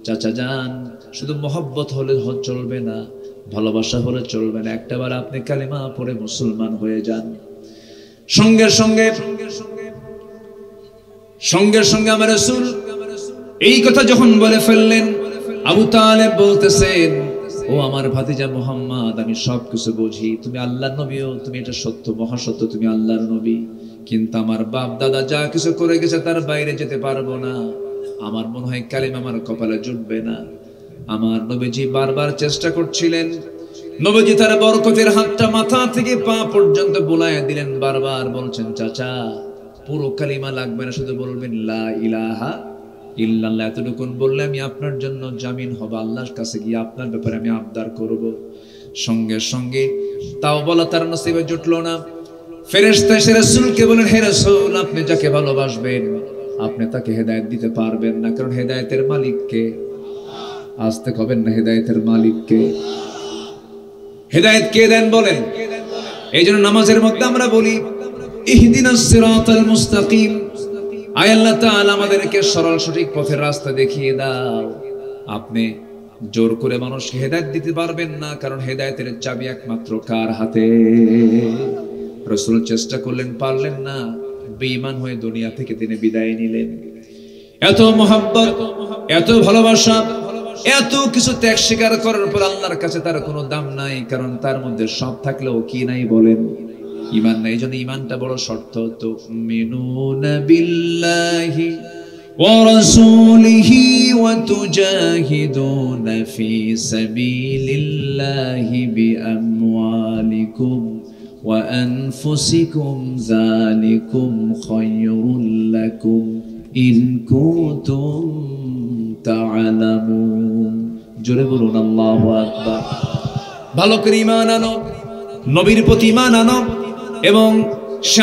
চাচা যান, শুধু মোহব্বত হলে চলবে না, ভালোবাসা হলে চলবে না, একটাবার আপনি কালিমা পড়ে মুসলমান হয়ে যান। সঙ্গে সঙ্গে সঙ্গে সঙ্গে আমার রাসূল এই কথা যখন বলে ফেললেন, আবু তালেব বলতেছেন, ও আমার ভাতিজা মুহাম্মদ, আমি সবকিছু বুঝি, তুমি আল্লাহর নবীও, তুমি এটা সত্য, মহাসত্য, তুমি আল্লাহর নবী, কিন্তু আমার বাপ দাদা যা কিছু করে গেছে তার বাইরে যেতে পারবো না। আমার মনে হয় কালিমা আমার কপালে জুটবে না। আমার নবীজি বারবার চেষ্টা করছিলেন। নবীজি তার বরকতের হাতটা মাথা থেকে পা পর্যন্ত বুলায় দিলেন, বারবার বলছেন, চাচা পুরো কালিমা লাগবে না, শুধু বলবেন লা ইলাহা ইল্লাল্লাহ। এতটুকুন বললে আমি আপনার জন্য জামিন হব, আল্লাহর কাছে গিয়ে আপনার ব্যাপারে আমি আবদার করব। সঙ্গে সঙ্গে তাও বলা তার নসিবে জুটলো না। ফেরেশতা এসে রাসূলকে বলেন, হে রাসূল, আপনি যাকে ভালোবাসবেন আপনি তাকে হেদায়েত দিতে পারবেন না, কারণ হেদায়েতের মালিক কে? আসতে হবেন না, হেদায়েতের মালিক কে? হেদায়েত কে দেন বলেন? এই জন্য নামাজের মধ্যে আমরা বলি, ইহদিনাস সিরাতাল মুস্তাকিম, আয় আল্লাহ তাআলা আমাদেরকে সরল সঠিক পথের রাস্তা দেখিয়ে দাও। আপনি জোর করে মানুষকে হেদায়েত দিতে পারবেন না, কারণ হেদায়েতের চাবি একমাত্র কার হাতে? রাসূল চেষ্টা করলেন, পারলেন না, বেঈমান হয়ে দুনিয়া থেকে তিনি বিদায় নিলেন। এত মহব্বত, এত ভালোবাসা, এত কিছু ত্যাগ স্বীকার করার পর আল্লাহর কাছে তার কোনো দাম নাই, কারণ তার মধ্যে সব থাকলেও কি নাই বলেন? ঈমান নাই। এইজন্য ঈমানটা বড় শর্ত। তো মিনুনা বিল্লাহি ওয়া রাসূলিহি ওয়া তুজাহিদুনা ফি সাবিলিল্লাহি বিআমওয়ালিকুম ওয়া আনফুসিকুম যালিকুম খায়রুল লাকুম ইন কুনতুম তা'লামুন। জোরে বলুন আল্লাহু আকবার। ভালো করে ঈমান আনো, নবীর প্রতি ঈমান আনো, এবং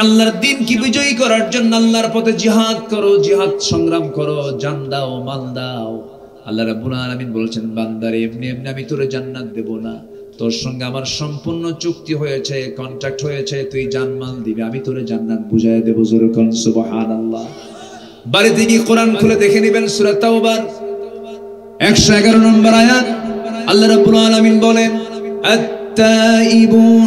আল্লাহর দ্বীন কি বিজয়ী করার জন্য আল্লাহর পথে জিহাদ করো, জিহাদ সংগ্রাম করো, জান দাও, মাল দাও। আল্লাহ রাব্বুল আলামিন বলেছেন, বান্দারে এমনি এমনি আমি তোরে জান্নাত দেব না, তোর সঙ্গে আমার সম্পূর্ণ চুক্তি হয়েছে, কন্ট্রাক্ট হয়েছে, তুই জানমাল দিবি, আমি তোরে জান্নাত বুঝায় দেব। জোরে কোন সুবহানাল্লাহ। বাড়িতে গিয়ে কোরআন খুলে দেখে নেবেন, সূরা তাওবার 111 নম্বর আয়াত। আল্লাহ রাব্বুল আলামিন বলেন, আত-তাইবুন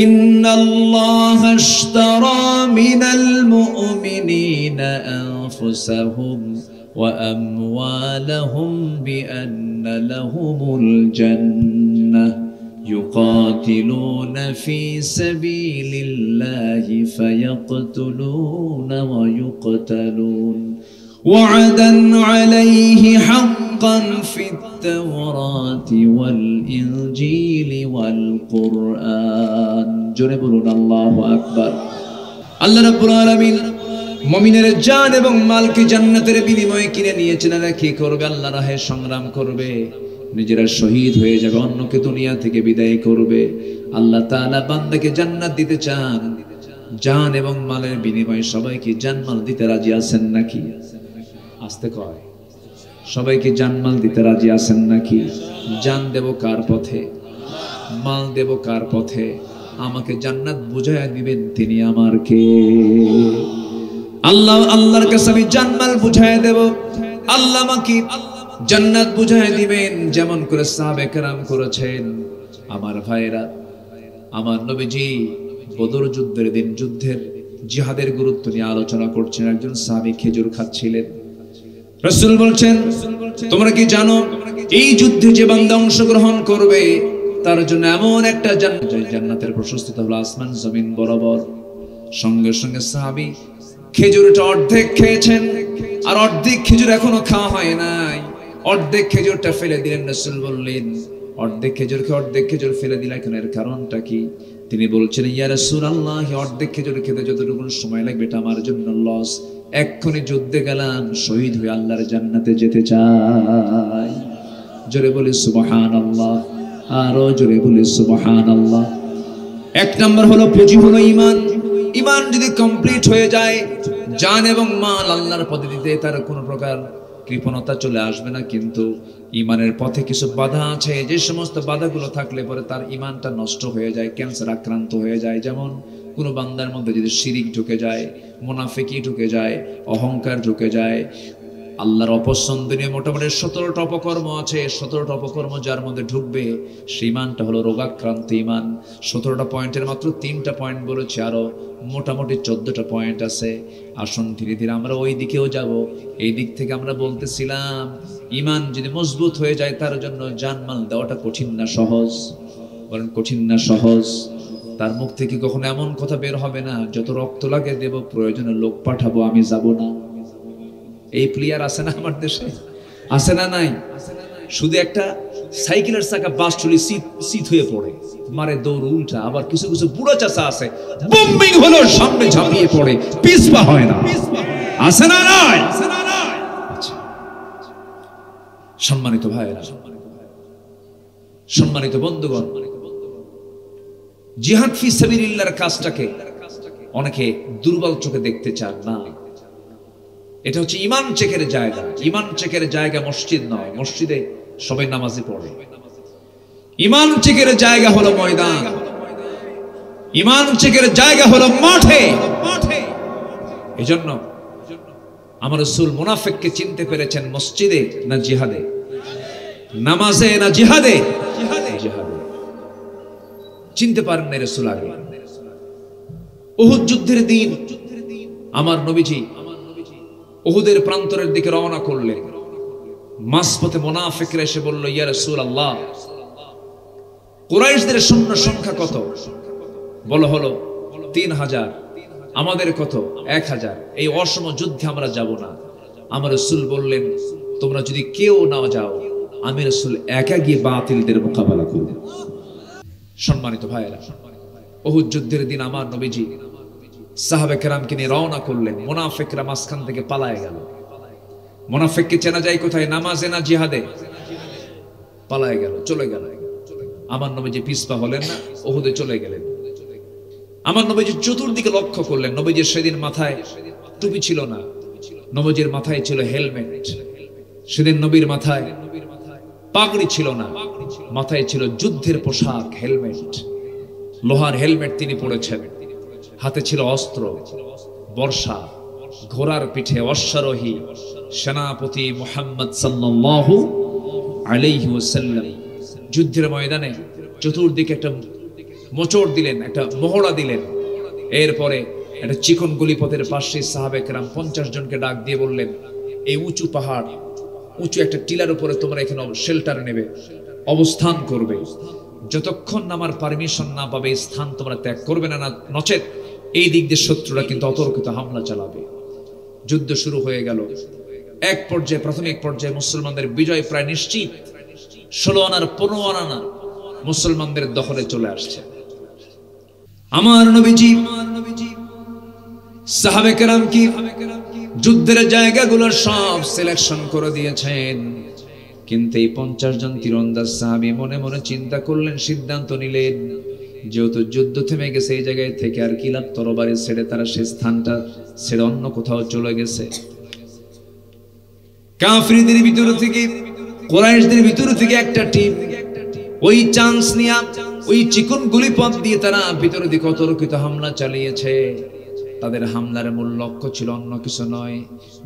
ইন্নাল্লাহা আশতারা মিনাল মুমিনিনা আনফুসাহুম ওয়া আমওয়ালাহুম বিআন্না লাহুমুল জান্নাহ يقاتلون في سبيل الله فيقتلون ويقتلون وعدا عليه حقا في التوراة والإنجيل والقرآن. جنبنا الله أكبر. الله رب العالمين মুমিনের জান এবং মালকে জান্নাতের বিনিময়ে কিনে নিয়েছেন। এরা কি করবে? আল্লাহর রাহে সংগ্রাম করবে, নিজেরা শহীদ হয়ে যাবে, অন্যকে দুনিয়া থেকে বিদায় করবে। আল্লাহ তাআলা বান্দাকে জান্নাত দিতে চান, জান এবং মালের বিনিময়ে সবাইকে জানমাল দিতে রাজি আছেন নাকি? আসতে কয়, সবাইকে জানমাল দিতে রাজি আছেন নাকি? জান দেব কার পথে? মাল দেব কার পথে? আমাকে জান্নাত বুঝাইয়া দিবেন তিনি আমার কে? আল্লাহ, আল্লাহর কাছে আমি জানমাল বুঝাইয়া দেব, আল্লাহ আমাকে জান্নাত বুঝাইয়া দিবেন, যেমন করে সাহাবে কেরাম করেছেন। আমার ভাইরা, আমার নবীজি বদর যুদ্ধের দিন যুদ্ধের জিহাদের গুরুত্ব নিয়ে আলোচনা করছেন। একজন সাহাবী খেজুর খাচ্ছিলেন। রাসূল বলছেন, তোমরা কি জানো এই যুদ্ধে যে বান্দা অংশগ্রহণ করবে তার জন্য এমন একটা জান্নাত, জান্নাতের প্রশস্ততা হলো আসমান জমিন বরাবর। সঙ্গে সঙ্গে সাহাবী খেজুরটা অর্ধেক খেয়েছেন, আর অর্ধেক খেজুর এখনো খাওয়া হয় নাই। অর্ধেক খেজুরটা ফেলে দিলেন। রাসূল বললেন, অর্ধেক খেজুর ফেলে দিলা কেন? এর কারণটা কি? তিনি বলছেন, ইয়া রাসূলুল্লাহ, অর্ধেক খেজুর খেতে যতটুকু সময় লাগবে এটা আমার জন্য লস। এক্ষুনি যুদ্ধে গেলাম, শহীদ হয়ে আল্লাহর জান্নাতে যেতে চাই। জোরে বলি সুবহানাল্লাহ, আরো জোরে বলি সুবহানাল্লাহ। এক নম্বর হলো পুঁজি হলো ঈমান। ঈমান যদি কমপ্লিট হয়ে যায়, জান এবং মাল আল্লাহর পথে দিতে তার কোনো প্রকার কৃপণতা চলে আসবে না। কিন্তু ঈমানের পথে কিছু বাধা আছে, যে সমস্ত বাধাগুলো থাকলে পরে তার ঈমানটা নষ্ট হয়ে যায়, ক্যান্সার আক্রান্ত হয়ে যায়। যেমন কোনো বান্দার মধ্যে যদি শিরিক ঢুকে যায়, মুনাফিকি ঢুকে যায়, অহংকার ঢুকে যায়, আল্লাহর অপছন্দনীয় মোটামুটি 17টা অপকর্ম আছে। 17টা অপকর্ম যার মধ্যে ঢুকবে, সেই ঈমানটা হলো রোগাক্রান্ত ঈমান। 17টা পয়েন্টের মাত্র 3টা পয়েন্ট বলেছে, আরো মোটামুটি 14টা পয়েন্ট আছে। আসুন ধীরে ধীরে আমরা ওই দিকেও যাব। এই দিক থেকে আমরা বলতেছিলাম, ঈমান যদি মজবুত হয়ে যায়, তার জন্য জানমাল দেওয়াটা কঠিন না সহজ? বলেন কঠিন না সহজ? তার মুখ থেকে কখনো এমন কথা বের হবে না, যত রক্ত লাগে দেব, প্রয়োজনে লোক পাঠাবো, আমি যাব না। এই প্লেয়ার আছে না আমার দেশে? আছে না নাই? শুধু একটা সাইকেলের চাকা বাস চলে শীত হয়ে পড়ে, মারে দৌড় উল্টা। আবার কিছু কিছু বুড়ো চাচা আছে, বোম্বিং হলো সামনে ঝাঁপিয়ে পড়ে, পিছপা হয় না। আছে না নাই? সম্মানিত ভাইয়েরা, সম্মানিত বন্ধুগণ, জিহাদ ফি সাবিলিল্লাহর কাজটাকে অনেকে দুর্বল চোখে দেখতে চান না। এটা হচ্ছে ঈমান চেকের জায়গা। ঈমান চেকের জায়গা মসজিদ নয়, মসজিদে সবাই নামাজে পড়ে। ঈমান চেকের জায়গা হলো ময়দান, ঈমান চেকের জায়গা হলো মাঠে। এজন্য আমার রাসূল মুনাফিককে চিনতে পেরেছেন মসজিদে না জিহাদে? নামাজে না জিহাদে? জিহাদে। চিনতে পারেন না রাসূল আগে। উহুদ যুদ্ধের দিন আমার নবীজি উহুদের প্রান্তরের দিকে রওনা করলেন। মাঝপথে মুনাফিকরা এসে বলল, ইয়া রাসূলুল্লাহ, কুরাইশদের সৈন্য সংখ্যা কত? বলা হলো 3000। আমাদের কত? 1000। এই অসম যুদ্ধে আমরা যাব না। আমার রাসূল বললেন, তোমরা যদি কেউ না যাও, আমি রাসূল একা গিয়ে বাতিলদের মোকাবেলা করব। সম্মানিত ভাইয়েরা, উহুদ যুদ্ধের দিন আমার নবীজি সাহাবে কেরামকে নিয়ে রওনা করলেন। মুনাফিকরা মাঝখান থেকে পালায় গেল। মুনাফিককে চেনা যায় কোথায়? নামাজে না জিহাদে? পালায় গেল, চলে গেল। আমার নবীজি পিছপা হলেন না, উহুদে চলে গেলেন। আমার নবীজি চতুর্দিকে লক্ষ্য করলেন। নবীজির সেদিন মাথায় টুপি ছিল না, নবীজির মাথায় ছিল হেলমেট। সেদিন নবীর মাথায় পাগড়ি ছিল না, মাথায় ছিল যুদ্ধের পোশাক, হেলমেট, লোহার হেলমেট তিনি পরেছেন। হাতে ছিল অস্ত্র, বর্ষা, ঘোড়ার পিঠে অশ্বারোহী সেনাপতি মুহাম্মদ সাল্লাল্লাহু আলাইহি ওয়াসাল্লাম যুদ্ধের ময়দানে চতুর্দিকে একটা মোচড় দিলেন, একটা মহড়া দিলেন। এরপরে একটা চিকন গলিপথের পাশে সাহাবে কেরাম 50 জনকে ডাক দিয়ে বললেন, এই উঁচু পাহাড়, উঁচু একটা টিলার উপরে তোমরা এখানে শেল্টার নেবে, অবস্থান করবে। যতক্ষণ আমার পারমিশন না পাবে এই স্থান তোমরা ত্যাগ করবে না, নচেত এই দিক দিয়ে শত্রুরা কিন্তু অতর্কিত হামলা চালাবে। যুদ্ধ শুরু হয়ে গেল। এক পর্যায়ে, প্রাথমিক পর্যায়ে মুসলমানদের বিজয় প্রায় নিশ্চিত। 16 আনার 15 আনা মুসলমানদের দখলে চলে আসছে। আমার নবীজি সাহাবে কেরাম কি যুদ্ধের জায়গাগুলো সব সিলেকশন করে দিয়েছেন। কিন্তু এই 50 জন তীরন্দাজ সাহাবী মনে মনে চিন্তা করলেন, সিদ্ধান্ত নিলেন, যেহেতু যুদ্ধ থেমে গেছে, এই জায়গায় থেকে আর কি লাভ? তরবারি ছেড়ে তারা সেই স্থানটা ছেড়ে অন্য কোথাও চলে গেছে। কাফিরদের ভিতর থেকে, কুরাইশদের ভিতর থেকে একটা টিম ওই চান্স নিয়ে ওই চিকন গুলিপথ দিয়ে তারা ভিতরের দিকে অতর্কিত হামলা চালিয়েছে। তাদের হামলার মূল লক্ষ্য ছিল অন্য কিছু নয়।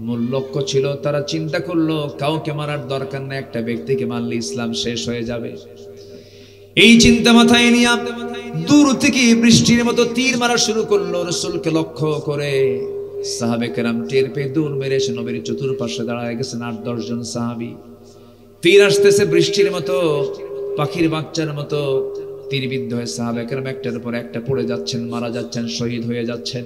মূল লক্ষ্য ছিল, তারা চিন্তা করলো কাউকে মারার দরকার নেই, একটা ব্যক্তিকে মারলে ইসলাম শেষ হয়ে যাবে। এই চিন্তা মাথায় নিয়ে দূর থেকে বৃষ্টির মতো তীর মারা শুরু করলো রাসূলকে লক্ষ্য করে। সাহাবে কেরাম টের পেয়ে দূর মেরে এসে নবীর চতুর্পাশে দাঁড়ায় গেছেন 8-10 জন সাহাবী। তীর আসতেছে বৃষ্টির মতো, পাখির বাচ্চার মতো তীরবিদ্ধ হয়ে সাহাবা একরাম একটার পর একটা পড়ে যাচ্ছেন, মারা যাচ্ছেন, শহীদ হয়ে যাচ্ছেন।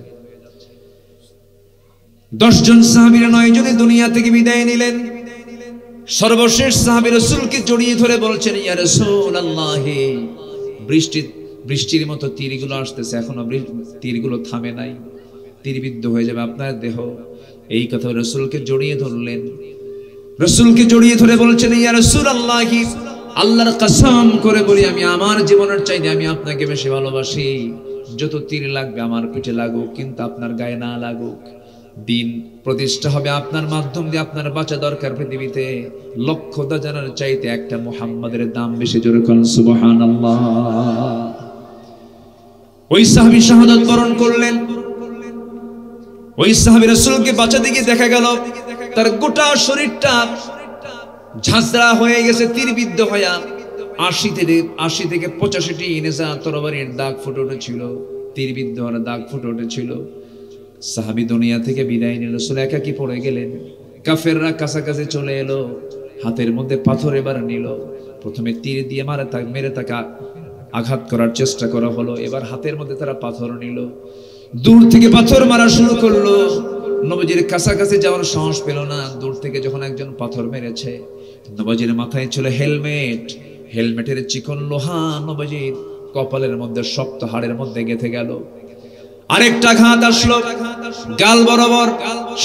10 জন সাহাবীর 9 জনে দুনিয়া থেকে বিদায় নিলেন। সর্বশেষ সাহাবী রাসূলকে জড়িয়ে ধরে বলছেন, ইয়া রাসূলুল্লাহ, বৃষ্টির মতো তীরগুলো আসতেছে, এখনো তীরগুলো থামে নাই, তীরবিদ্ধ হয়ে যাবে আপনার দেহ। এই কথা রাসূলকে জড়িয়ে ধরলেন। রাসূলকে জড়িয়ে ধরে বলছেন, ইয়া রাসূলুল্লাহ, আল্লাহর কসম করে বলি, আমি আমার জীবনের চাইতে আমি আপনাকে বেশি ভালোবাসি। যত তীর লাগবে আমার পিঠে লাগুক, কিন্তু আপনার গায়ে না লাগুক। দিন প্রতিষ্ঠা হবে আপনার মাধ্যম দিয়ে, আপনার বাঁচা দরকার পৃথিবীতে। লক্ষ দাজানের চাইতে একটা মুহাম্মাদের দাম বেশি। জোরে কোন সুবহানাল্লাহ। ওই সাহাবী শাহাদাত বরণ করলেন। ওই সাহাবী রাসূলকে বাঁচাতে গিয়ে দেখা গেল তার গোটা শরীরটা ঝাঁঝরা হয়ে গেছে, তীরবিদ্ধ হয়ে 80 থেকে 85টি নেজা তরবারির দাগ ফুটে উঠেছিল, তীরবিদ্ধ হওয়ার দাগ ফুটে উঠেছিল। সাহাবী দুনিয়া থেকে বিদায় নিল, রাসূল একাকী পড়ে গেলেন। কাফেররা কাছাকাছি চলে এলো, হাতের মধ্যে পাথর এবার নিল। প্রথমে তীর দিয়ে মেরে তাকে আঘাত করার চেষ্টা করা হলো, এবার হাতের মধ্যে তারা পাথর নিল। দূর থেকে পাথর মারা শুরু করলো। নবীজির কাছাকাছি যাওয়ার সাহস পেল না। দূর থেকে যখন একজন পাথর মেরেছে, নবীজির মাথায় ছিল হেলমেট, হেলমেটের চিকন লোহা নবীজির কপালের মধ্যে শক্ত হাড়ের মধ্যে গেঁথে গেল। আরেকটা ঘাত আসলো গাল বরাবর,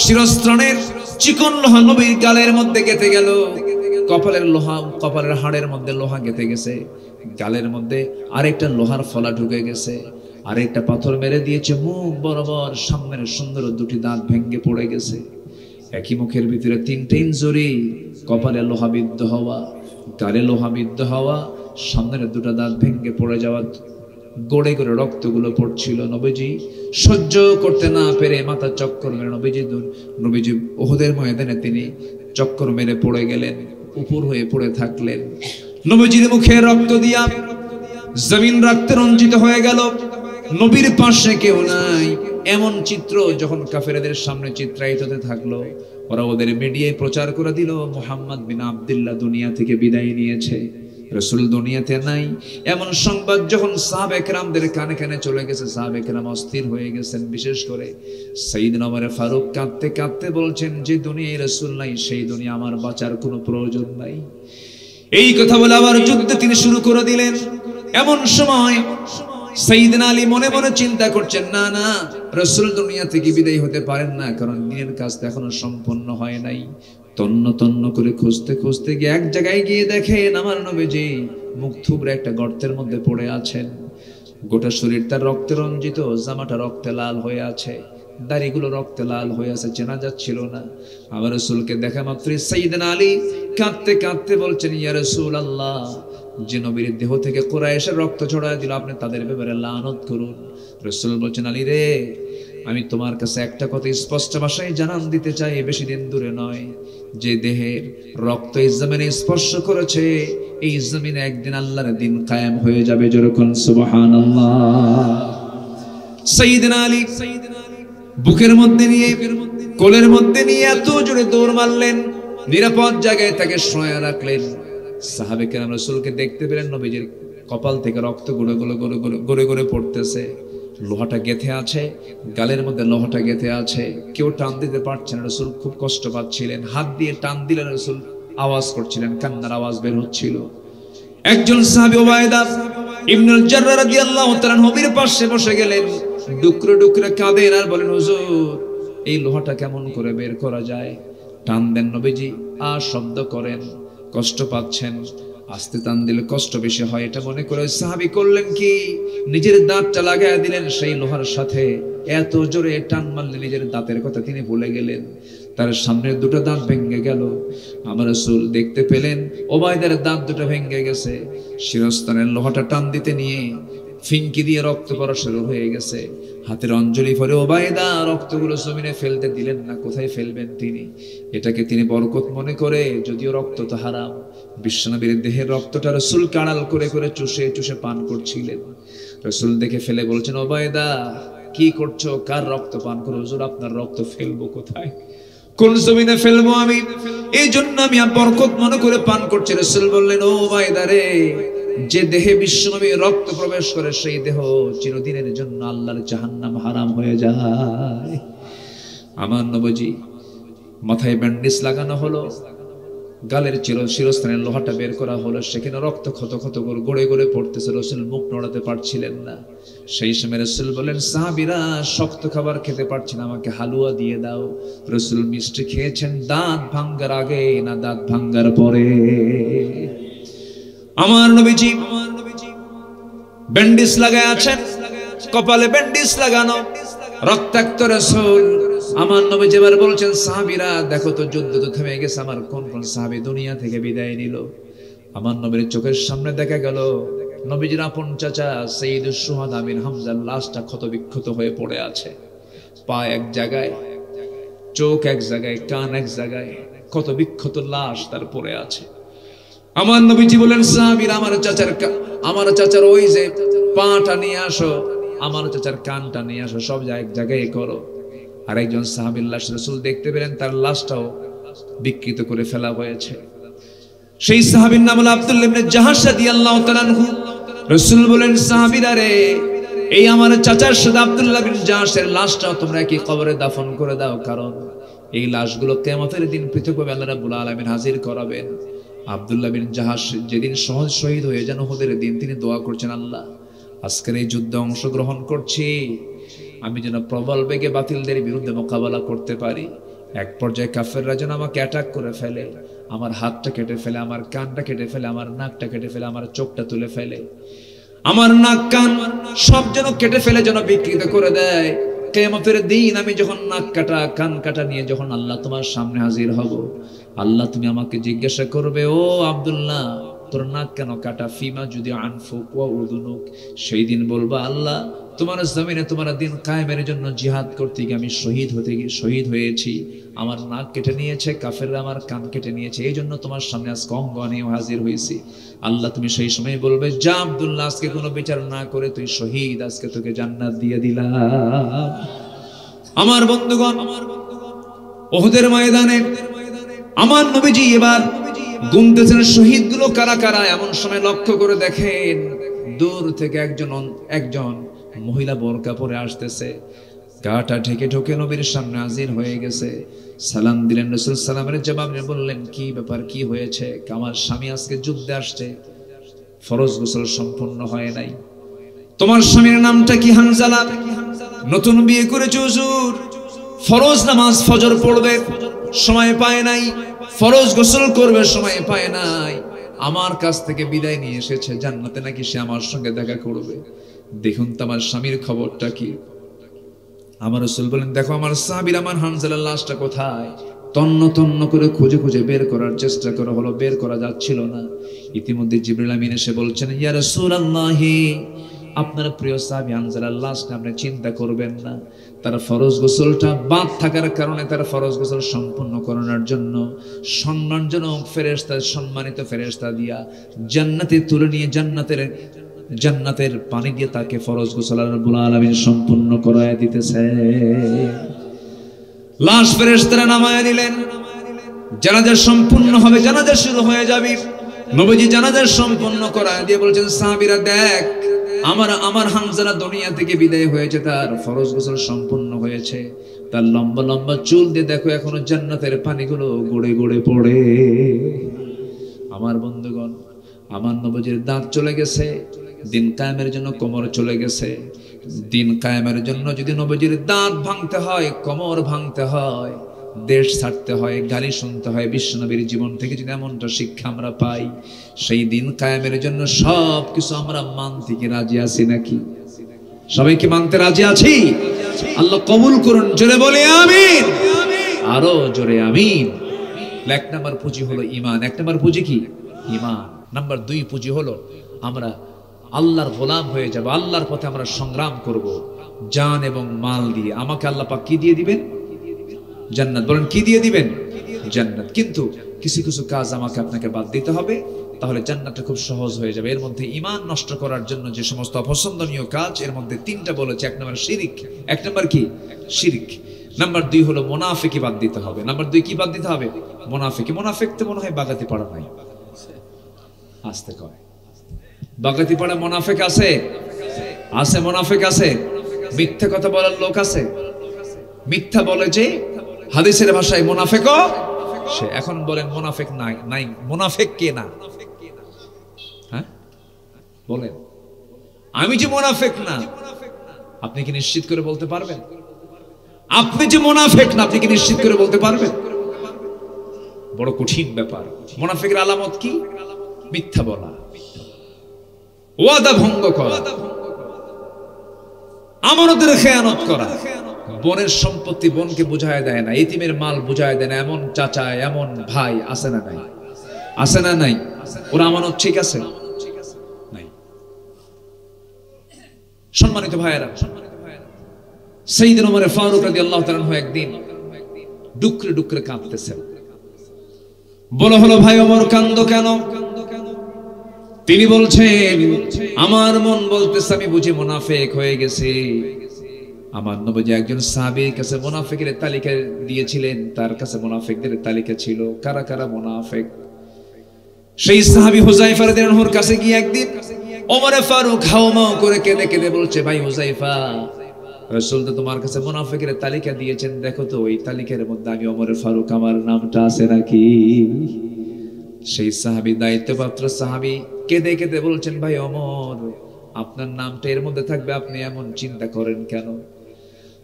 শিরস্ত্রাণের চিকন লোহা নবীর গালের মধ্যে গেঁথে গেল। কপালের হাড়ের মধ্যে লোহা গেঁথে গেছে, গালের মধ্যে আরেকটা লোহার ফলা ঢুকে গেছে। আরেকটা পাথর মেরে দিয়েছে মুখ বরাবর, সামনের সুন্দর 2টি দাঁত ভেঙে পড়ে গেছে। একই মুখের ভিতরে 3টে ইনজুরি, কপালে লোহাবিদ্ধ হওয়া, গালে লোহাবিদ্ধ হওয়া, সামনের 2টা দাঁত ভেঙে পড়ে যাওয়া, গড়ে গড়ে রক্তগুলো পড়ছিল। নবীজি সহ্য করতে না পেরে মাথা চক্কর মেরে নবীজি উহুদের ময়দানে তিনি চক্কর মেরে পড়ে গেলেন, উপর হয়ে পড়ে থাকলেন। নবীজির মুখে রক্ত দিয়া জমিন রক্তে রঞ্জিত হয়ে গেল। নবীর পাশে কেউ নাই, এমন চিত্র যখন কাফেরদের সামনে চিত্রায়িত হতে থাকলো, ওরা ওদের মিডিয়ায় প্রচার করে দিল, মুহাম্মদ বিন আব্দুল্লাহ দুনিয়া থেকে বিদায় নিয়েছে, রাসূল দুনিয়াতে নাই। এমন সংবাদ যখন সাহাবা একরামদের কানে কানে চলে গেছে, সাহাবা একরাম অস্থির হয়ে গেছেন। বিশেষ করে সাইয়েদনা ওমর ফারুক কাঁদতে কাঁদতে বলছেন, যে দুনিয়ায় রাসূল নাই সেই দুনিয়া আমার বাঁচার কোনো প্রয়োজন নাই। এই কথা বলে আবার যুদ্ধ তিনি শুরু করে দিলেন। এমন সময় সাইয়েদনা আলী মনে মনে চিন্তা করছেন, না না, রাসূল দুনিয়া থেকে বিদায় হতে পারেন না, কারণ দিনের কাজ এখনো সম্পন্ন হয় নাই। তন্ন তন্ন করে খুঁজতে খুঁজতে গিয়ে এক জায়গায় গিয়ে দেখেন আমার নবীজি মুখ থুবড়ে একটা গর্তের মধ্যে পড়ে আছেন। গোটা শরীর তার রক্তে রঞ্জিত, জামাটা রক্তে লাল হয়ে আছে, দাড়িগুলো রক্তে লাল হয়ে আছে, চেনা যাচ্ছিল না। আমার রাসূলকে দেখা মাত্রই সাইয়েদনা আলী কাঁদতে কাঁদতে বলছেন, ইয়া রাসূলুল্লাহ, যে নবীর দেহ থেকে কুরাইশের রক্ত ছড়ায় দিল, আপনি তাদের ব্যাপারে লানত করুন। রাসূল বলছেন, আলী রে, আমি তোমার কাছে একটা কথা স্পষ্ট ভাষায় জানান দিতে চাই, বেশি দিন দূরে নয়, যে দেহের রক্ত এই জমিনে স্পর্শ করেছে, এই জমিনে একদিন আল্লাহর দিন কায়েম হয়ে যাবে। যেরকম সুবহানাল্লাহ। সাইয়েদনা আলী বুকের মধ্যে নিয়ে, কোলের মধ্যে নিয়ে এত জোরে দৌড় মারলেন, নিরাপদ জায়গায় তাকে শোয়া রাখলেন। সাহাবে কেরাম রাসূলকে দেখতে পেলেন, নবীজির কপাল থেকে রক্ত গড়ে গড়ে পড়তেছে, লোহাটা গেঁথে আছে, গালের মধ্যে লোহাটা গেঁথে আছে, কেউ টান দিতে পারছেন। রাসূল খুব কষ্ট পাচ্ছিলেন, হাত দিয়ে টান দিলেন, রাসূল আওয়াজ করছিলেন, কান্নার আওয়াজ বের হচ্ছিল। একজন সাহাবী উবাইদা ইবনুল জাররাহ রাদিয়াল্লাহু তাআলা নবীর পাশে বসে গেলেন, ডুকরে ডুকরে কাঁদেন আর বলেন, হুজুর, এই লোহাটা কেমন করে বের করা যায়? টান দেন নবীজি, আর শব্দ করেন, কষ্ট পাচ্ছেন, আস্তে টান দিলে কষ্ট বেশি হয়, এটা মনে করে সাহাবী করলেন কি, নিজের দাঁতটা লাগায় দিলেন সেই লোহার সাথে। এত জোরে টান মারলে নিজের দাঁতের কথা তিনি ভুলে গেলেন, তার সামনের 2টা দাঁত ভেঙে গেল। আমার রাসূল দেখতে পেলেন ওবায়দার দাঁত 2টা ভেঙে গেছে, শিরস্ত্রাণের লোহাটা টান দিতে নিয়ে ফিঙ্কি দিয়ে রক্ত পড়া শুরু হয়ে গেছে। হাতের অঞ্জলি পরে ওবায়দা রক্তগুলো জমিনে ফেলতে দিলেন না, কোথায় ফেলবেন তিনি? এটাকে তিনি বরকত মনে করে, যদিও রক্ত তো হারাম, বিশ্বনবীর দেহের রক্তটা রাসূল কাড়াল করে করে চুষে চুষে পান করছিলেন। রাসূল দেখে ফেলে বলছেন, ওবায়দা কি করছো? কার রক্ত পান করো? হুজুর, আপনার রক্ত ফেলবো কোথায়? কোন জমিনে ফেলবো আমি? এই জন্য আমি বরকত মনে করে পান করছি। রাসূল বললেন, ও ওবায়দা রে, যে দেহে বিশ্বনবী রক্ত প্রবেশ করে সেই দেহ চিরদিনের জন্য আল্লাহর জাহান্নাম হারাম হয়ে যায়। আমার নবীজি মাথায় ব্যান্ডেজ লাগানো হলো, গালের শিরস্থানের লোহাটা বের করা হলো, সেখানে রক্ত ক্ষত ক্ষত করে গড়ে গড়ে পড়তেছে। রাসূল মুখ নড়াতে পারছিলেন না। সেই সময় রাসূল বলেন, সাহাবীরা শক্ত খাবার খেতে পারছি না, আমাকে হালুয়া দিয়ে দাও। রাসূল মিষ্টি খেয়েছেন দাঁত ভাঙ্গার আগে না দাঁত ভাঙ্গার পরে? আমার নবীজি ব্যান্ডেজ লাগায় আছেন, কপালে ব্যান্ডেজ লাগানো, রক্তাক্ত রাসূল। আমার নবী যেবার বলছেন, সাহাবীরা দেখো তো যুদ্ধ তো থেমে গেছে, আমার কোন কোন সাহাবী দুনিয়া থেকে বিদায় নিল। আমার নবীর চোখের সামনে দেখা গেল নবীজির আপন চাচা সাইয়্যিদুশ শুহাদা আমির হামজার লাশটা ক্ষত বিক্ষত হয়ে পড়ে আছে। পা এক জায়গায়, চোখ এক জায়গায়, কান এক জায়গায়, ক্ষত বিক্ষত লাশ তার পড়ে আছে। আমার নবীজি বলেন, সাহাবীরা আমার চাচার ওই যে পাটা নিয়ে আসো, আমার চাচার কানটা নিয়ে আসো, সব এক জায়গায় করো। আর একজন সাহাবীর লাশ রাসূল দেখতে পেলেন, তার লাশটাও বিকৃত করে ফেলা হয়েছে। সেই সাহাবীর নাম হলো আব্দুল্লাহ ইবনে জাহাশ রাদিয়াল্লাহু তাআলা আনহু। রাসূল বলেন, সাহাবীরা রে, এই আমার চাচার সাথে আব্দুল্লাহ বিন জাহাশের লাশটাও তোমরা কি কবরে দাফন করে দাও, কারণ এই লাশগুলো কিয়ামতের দিন পৃথকভাবে আল্লাহ রাব্বুল আলামিন হাজির করাবেন। আব্দুল্লাহ বিন জাহাশ যেদিন শহীদ হয়ে যান উহুদের দিন, তিনি দোয়া করছেন, আল্লাহ আজকের এই যুদ্ধে অংশগ্রহণ করছি, আমি যেন প্রবল বেগে বাতিলদের বিরুদ্ধে মোকাবেলা করতে পারি। এক পর্যায়ে কাফেররা যেন আমাকে অ্যাটাক করে ফেলে, আমার হাতটা কেটে ফেলে, আমার কানটা কেটে ফেলে, আমার নাকটা কেটে ফেলে, আমার চোখটা তুলে ফেলে, আমার নাক কান সব যেন কেটে ফেলে, যেন বিকৃত করে দেয়। কিয়ামতের দিন আমি যখন নাক কাটা কান কাটা নিয়ে যখন আল্লাহ তোমার সামনে হাজির হব, আল্লাহ তুমি আমাকে জিজ্ঞাসা করবে, ও আব্দুল্লাহ তোর নাক কেন কাটা? ফিমা যদি আনফুক ওয়া উযুনুক। সেই দিন বলবা, আল্লাহ তোমার জমিনে তোমার দিন কায়েমের জন্য জিহাদ করতে গিয়ে আমি শহীদ হয়েছি, আমার নাক কেটে নিয়েছে কাফেররা, আমার কান কেটে নিয়েছে, এই জন্য তোমার সামনে আজকে অঙ্গ নিয়ে হাজির হয়েছি। আল্লাহ তুমি সেই সময় বলবে, যা আব্দুল্লাহ আজকে কোনো বিচার না করে তুই শহীদ, আজকে তোকে জান্নাত দিয়ে দিলাম। আমার বন্ধুগণ, উহুদের ময়দানে আমার নবীজি এবার গুনতেছেন শহীদগুলো কারা কারা। এমন সময় লক্ষ্য করে দেখেন দূর থেকে একজন মহিলা বোরকা পরে আসতেছে, গাটা ঢেকে ঢোকে নবীর সামনে হাজির হয়ে গেছে। সালাম দিলেন, রাসূল সালামের জবাবে বললেন, কি ব্যাপার, কি হয়েছে? আমার স্বামী আজকে যুদ্ধে আসছে, ফরজ গোসল সম্পূর্ণ হয় নাই। তোমার স্বামীর নামটা কি? হানজালা। নতুন বিয়ে করেছে হুজুর, ফরজ নামাজ ফজর পড়বে সময় পায় নাই, ফরজ গোসল করবে সময় পায় নাই, আমার কাছ থেকে বিদায় নিয়ে এসেছে, জান্নাতে নাকি সে আমার সঙ্গে দেখা করবে। দেখুন তো আমার স্বামীর খবরটা কি। আমার রাসূল বলেন, দেখো আমার সাহাবীর আমার হানজালার লাশটা কোথায়? তন্ন তন্ন করে খুঁজে খুঁজে বের করার চেষ্টা করা হলো, বের করা যাচ্ছিল না। ইতিমধ্যে জিবরিল আমিন এসে বলছেন, ইয়া রাসূলুল্লাহ, আপনার প্রিয় সাহাবী হানজালার লাশটা আপনি চিন্তা করবেন না, তার ফরজ গোসলটা বাদ থাকার কারণে তার ফরজ গোসল সম্পূর্ণ করানোর জন্য সম্মানজনক ফেরেশতা, সম্মানিত ফেরেশতা দিয়া জান্নাতে তুলে নিয়ে জান্নাতের পানি দিয়ে তাকে ফরজ গোসল রব্বুল আলামিন সম্পূর্ণ করায় দিতেছে। লাশ ফেরেশতারা নামায় দিলেন, জানাজা সম্পূর্ণ হবে, জানাজা শুরু হয়ে যাবে। নবীজি জানাজা সম্পূর্ণ করায় দিয়ে বলছেন, সাহাবীরা দেখ, আমার হানজালা দুনিয়া থেকে বিদায় হয়েছে, তার ফরজ গোসল সম্পূর্ণ হয়েছে, তার লম্বা লম্বা চুল দিয়ে দেখো এখনো জান্নাতের পানিগুলো গড়ে গড়ে পড়ে। আমার বন্ধুগণ, আমার নবীজির দাঁত চলে গেছে, দিন কায়েমের জন্য কোমর চলে গেছে। দিন কায়েমের জন্য যদি নবীজির দাঁত ভাঙতে হয়, কোমর ভাঙতে হয়, দেশ ছাড়তে হয়, গালি শুনতে হয়, বিশ্বনবীর জীবন থেকে যদি এমনটা শিক্ষা আমরা পাই, সেই দিন কায়েমের জন্য সব কিছু আমরা মানতে কি রাজি আছি নাকি? সবাই কি মানতে রাজি আছি? আল্লাহ কবুল করুন, জোরে বলে আমিন, আরো জোরে আমিন। এক নাম্বার পুঁজি হলো ঈমান। এক নাম্বার পুঁজি কি? ঈমান। নাম্বার 2 পুঁজি হলো আমরা আল্লাহর গোলাম হয়ে যাব, আল্লাহর পথে আমরা সংগ্রাম করব জান এবং মাল দিয়ে। আমাকে আল্লাহ পাক কি দিয়ে দিবেন? জান্নাত। বলেন কি দিয়ে দিবেন? জান্নাত। কিন্তু কিছু কিছু কাজ আমাকে আপনাকে বাদ দিতে হবে, তাহলে জান্নাতটা খুব সহজ হয়ে যাবে। এর মধ্যে ঈমান নষ্ট করার জন্য যে সমস্ত অপছন্দনীয় কাজ, এর মধ্যে 3টা বলেছে। 1 নাম্বার শিরিক। 1 নাম্বার কি? শিরিক। নাম্বার 2 হলো মুনাফিকি বাদ দিতে হবে। নাম্বার 2 কি বাদ দিতে হবে? মুনাফিকি। মুনাফিক তো মনে হয় বাগাতে পারা নাই, আসতে কয় বাগাতিপাড়া মুনাফিক আছে, আছে মুনাফিক আছে, মিথ্যা কথা বলার লোক আছে, মিথ্যা বলে যে হাদিসের ভাষায় মুনাফিকও সে। এখন বলেন মুনাফিক নাই, নাই মুনাফিক কে না? হ্যাঁ বলেন, আমি যে মুনাফিক না আপনি কি নিশ্চিত করে বলতে পারবেন? আপনি যে মুনাফিক না আপনি কি নিশ্চিত করে বলতে পারবেন? বড় কঠিন ব্যাপার। মুনাফিকের আলামত কি? মিথ্যা বলা, ওয়াদা ভঙ্গ করা, আমানতের খেয়ানত করা, বোনের সম্পত্তি বোনকে বুঝায় দেয় না, এতিমের মাল বুঝায় দেয় না, এমন চাচা এমন ভাই আছে না নাই? আছে না নাই? ওরা আমানত ঠিক আছে নাই? সম্মানিত ভাইয়েরা, সাইয়েদনা ওমর ফারুক রাদিয়াল্লাহু তাআলা আনহু একদিন ডুকরে ডুকরে কাঁদতেছেন। বলা হলো, ভাই ওমর কাঁদো কেন? তিনি বলছেন, আমার মন বলতেছে আমি বুঝি মুনাফিক হয়ে গেছি। আমার নবী একজন সাহাবীর কাছে মুনাফিকের তালিকা দিয়েছিলেন, তার কাছে মুনাফিকদের তালিকা ছিল, কারা কারা মুনাফিক। সেই সাহাবী হুযায়ফা রাদিয়াল্লাহু আনহুর কাছে গিয়ে একদিন ওমর ফারুক হাওমাও করে কেঁদে কেঁদে বলছে, ভাই হুযায়ফা, রাসূল তো তোমার কাছে মুনাফিকের তালিকা দিয়েছেন, দেখো তো ওই তালিকার মধ্যে আমি ওমর ফারুক আমার নামটা আছে নাকি? সেই সাহাবী, দায়িত্বপ্রাপ্ত সাহাবী কেঁদে কেঁদে বলছেন, ভাই ওমর, আপনার নামটা এর মধ্যে থাকবে, আপনি এমন চিন্তা করেন কেন?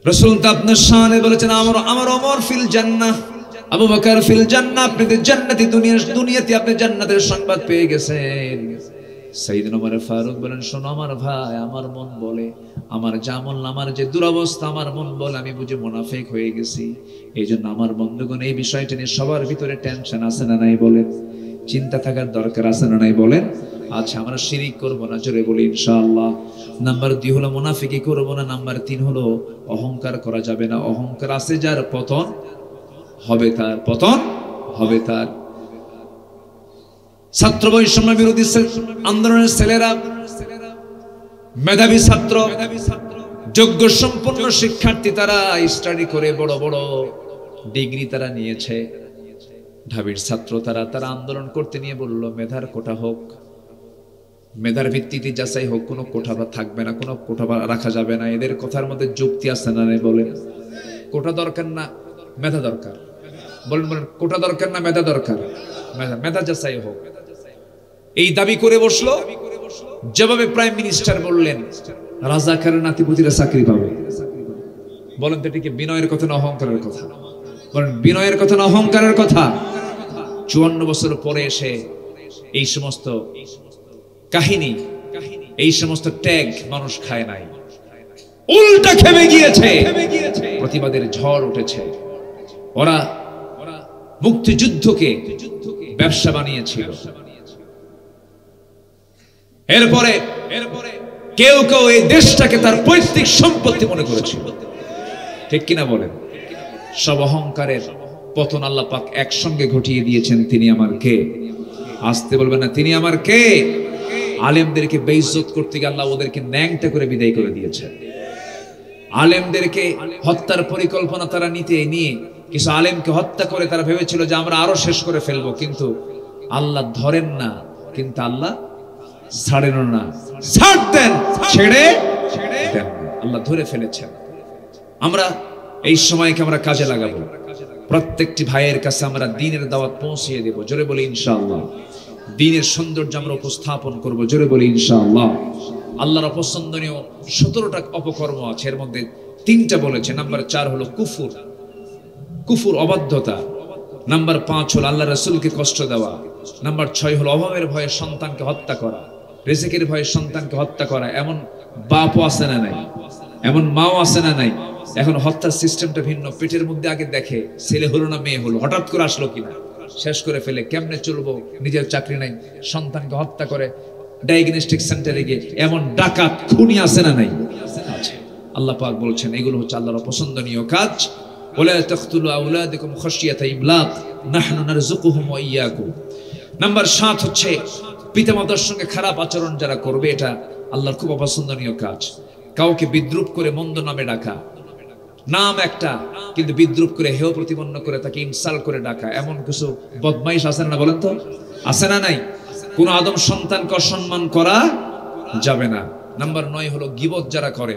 রাসূল তো আপনার শানে বলেছেন, আমার ওমর ফিল জান্নাহ, আবু বকর ফিল জান্নাহ, আপনি তো জান্নাতি, দুনিয়াতে আপনি জান্নাতের সংবাদ পেয়ে গেছেন। সাইয়েদনা ওমর ফারুক বলেন, শোনো আমার ভাই, আমার মন বলে, আমার জামল আমার যে দুরবস্থা, আমার মন বলে আমি বুঝি মুনাফিক হয়ে গেছি। এই জন্য আমার বন্ধুগণ এই বিষয়টা নিয়ে সবার ভিতরে টেনশন আছে না নাই বলেন? চিন্তা থাকার দরকার আছে না নাই বলেন? আচ্ছা, আমরা শিরিক করব না, জোরে বলি ইনশাআল্লাহ। নাম্বার 2 হলো মুনাফিকি করব না। নাম্বার 3 হলো অহংকার করা যাবে না। অহংকার আছে যার, পতন হবে তার, পতন হবে তার। ছাত্র বৈষম্য বিরোধী আন্দোলনের ছেলেরা, মেধাবী ছাত্র, যোগ্য সম্পন্ন শিক্ষার্থী, তারা স্টাডি করে বড় বড় ডিগ্রি তারা নিয়েছে। ঢাবির ছাত্র তারা আন্দোলন করতে নিয়ে বলল, মেধার কোটা হোক, মেধার ভিত্তিতে যাচাই হোক, কোনো কোঠা থাকবে না, কোনো কোঠা রাখা যাবে না। এদের কথার মধ্যে যুক্তি আছে না নাই বলেন? কোটা দরকার না মেধা দরকার, বলেন বলেন, কোটা দরকার না মেধা দরকার? মেধা যাচাই হোক, এই দাবি করে বসলো। জবাবে প্রাইম মিনিস্টার বললেন, রাজাকারের নাতিপুতিরা চাকরি পাবে। বলেন তো এটিকে বিনয়ের কথা না অহংকারের কথা? বলেন, বিনয়ের কথা না অহংকারের কথা? 54 বছর পরে এসে এই সমস্ত কাহিনী, এই সমস্ত ট্যাগ মানুষ খায় নাই, উল্টা খেমে গিয়েছে, প্রতিবাদের ঝড় উঠেছে। ওরা মুক্তিযুদ্ধকে ব্যবসা বানিয়েছিল। এরপরে কেউ কেউ এই দেশটাকে তার পৈতৃক সম্পত্তি মনে করেছিল, ঠিক কিনা বলেন? সব অহংকারের পতন আল্লাহ পাক একসঙ্গে ঘটিয়ে দিয়েছেন। তিনি আমার কে? আসতে বলবেন না, তিনি আমার কে? আলেমদেরকে বেইজ্জত করতে গিয়ে আল্লাহ ওদেরকে ন্যাংটা করে বিদায় করে দিয়েছে। আলেমদেরকে হত্যার পরিকল্পনা তারা নিয়ে কিছু আলেমকে হত্যা করে তারা ভেবেছিল যে আমরা আরো শেষ করে ফেলবো, কিন্তু আল্লাহ ধরেন না, কিন্তু আল্লাহ ছাড়েন না, ছাড় দেন, ছেড়ে দেন, আল্লাহ ধরে ফেলেছেন। আমরা এই সময়কে আমরা কাজে লাগাবো, প্রত্যেকটি ভাইয়ের কাছে আমরা দ্বীনের দাওয়াত পৌঁছিয়ে দেব, জোরে বলি ইনশাআল্লাহ। দ্বীনের সৌন্দর্য আমরা উপস্থাপন করব, জোরে বলি ইনশাআল্লাহ। আল্লাহর অপছন্দনীয় 17টা অপকর্ম আছে, এর মধ্যে 3টা বলেছে। নাম্বার 4 হলো কুফর, অবাধ্যতা। নাম্বার 5 হলো আল্লাহ রাসূলকে কষ্ট দেওয়া। নাম্বার 6 হলো অভাবের ভয়ে সন্তানকে হত্যা করা, রিজিকের ভয়ে সন্তানকে হত্যা করা। এমন বাপও আছে না নাই? এমন মাও আছে না নাই? এখন হত্যার সিস্টেমটা ভিন্ন। পেটের মধ্যে আগে দেখে ছেলে হলো না মেয়ে হলো, হঠাৎ করে আসলো কিনা, শেষ করে ফেলে, কেমনে চলবো, নিজের চাকরি নাই, সন্তানকে হত্যা করে ডায়াগনস্টিক সেন্টারে গিয়ে। এমন ডাকাত খুনি আছে না নাই? আছে। আল্লাহ পাক বলছেন এগুলো হচ্ছে আল্লাহর অপছন্দনীয় কাজ। ওয়ালা তাকতুলু আওলাদাকুম খাশিয়াতা ইমলাক নাহনু নারযুকুহুম ওয়া ইয়াকুম। নাম্বার 7 হচ্ছে পিতামাতার সঙ্গে খারাপ আচরণ যারা করবে, এটা আল্লাহর খুব অপছন্দনীয় কাজ। কাউকে বিদ্রুপ করে মন্দ নামে ডাকা, নাম একটা কিন্তু বিদ্রুপ করে হেয় প্রতিপন্ন করে তাকে ইনসাল্ট করে ডাকা, এমন কিছু বদমাইশ আছে না বলেন তো? আছে না নাই? কোন আদম সন্তানকে অসম্মান করা যাবে না। নাম্বার 9 হলো গীবত যারা করে।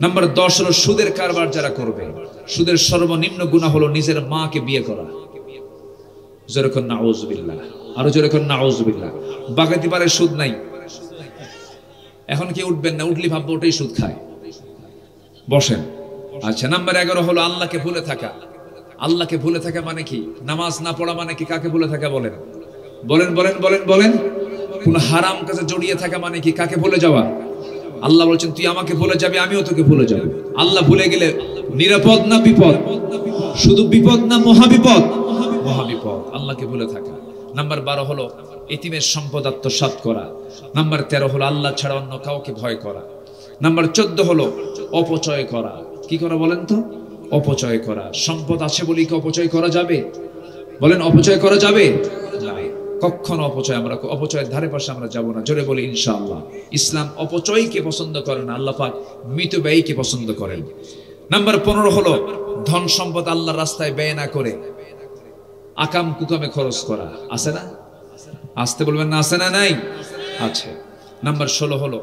নাম্বার 10 হলো সুদের কারবার যারা করবে। সুদের সর্বনিম্ন গুনাহ হলো নিজের মাকে বিয়ে করা। জোরে কোন নাউজুবিল্লাহ, আরো জোরে কোন নাউজুবিল্লাহ। বাগাতি পারে সুদ নাই, এখন কি উঠবেন না, উঠলি ভাববো ওটাই সুদ খায়, বসেন। আচ্ছা, নাম্বার 11 হলো আল্লাহকে ভুলে থাকা। আল্লাহকে ভুলে থাকা মানে কি? নামাজ না পড়া মানে কি? কাকে ভুলে থাকা বলেন? বলেন বলেন বলেন বলেন। কোন হারাম কাজে জড়িয়ে থাকা মানে কি? কাকে ভুলে যাওয়া? আল্লাহ বলছেন তুই আমাকে ভুলে যাবি, আমিও তোকে ভুলে যাব। আল্লাহ ভুলে গেলে নিরাপদ না বিপদ? শুধু বিপদ না মহাবিপদ? মহাবিপদ। আল্লাহকে ভুলে থাকা। নাম্বার 12 হলো এতিমের সম্পদ আত্মসাৎ করা। নাম্বার 13 হলো আল্লাহ ছাড়া অন্য কাউকে ভয় করা। নাম্বার 14 হলো অপচয় করা। কি করা বলেন তো? অপচয় করা। সম্পদ আছে বলি কি অপচয় করা যাবে? বলেন, অপচয় করা যাবে না, কখনো অপচয়, আমরা অপচয়ের ধারে পাশে আমরা যাব না। জোরে বলি ইনশাআল্লাহ। ইসলাম অপচয়কে পছন্দ করে না, আল্লাহ পাক মৃত ব্যয়কে পছন্দ করেন। নাম্বার 15 হলো ধন সম্পদ আল্লাহর রাস্তায় ব্যয় না করে আকাম কুকামে খরচ করা। আছে না? আসতে বলবেন না, আছে না? নাই, আছে। নাম্বার 16 হলো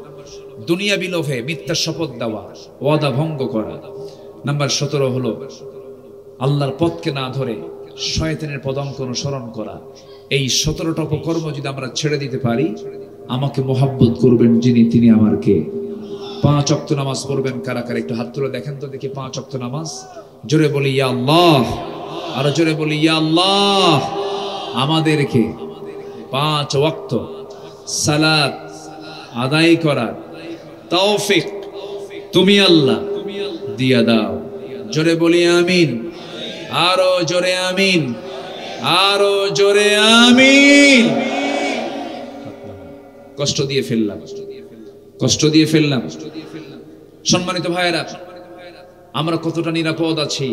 দুনিয়াবি লোভে মিথ্যা শপথ দেওয়া, ওয়াদা ভঙ্গ করা। নাম্বার 17 হলো আল্লাহর পথকে না ধরে শয়তানের পদাঙ্ক অনুসরণ করা। এই 17টা অপকর্ম যদি আমরা ছেড়ে দিতে পারি, আমাকে মোহাব্বত করবেন যিনি, তিনি আমার কে? 5 ওয়াক্ত নামাজ পড়বেন কারা কারা? একটু হাত তুলে দেখেন তো দেখি। 5 ওয়াক্ত নামাজ। জোরে বলি ইয়া আল্লাহ, আরো জোরে বলি ইয়া আল্লাহ। আমাদেরকে 5 ওয়াক্ত সালাত আদায় করার তৌফিক তুমি আল্লাহ দিয়া দাও। জোরে বলি আমিন, আরো জোরে আমিন, আরো জোরে আমিন। কষ্ট দিয়ে ফেললাম, কষ্ট দিয়ে ফেললাম। সম্মানিত ভাইয়েরা, আমরা কতটা নিরাপদ আছি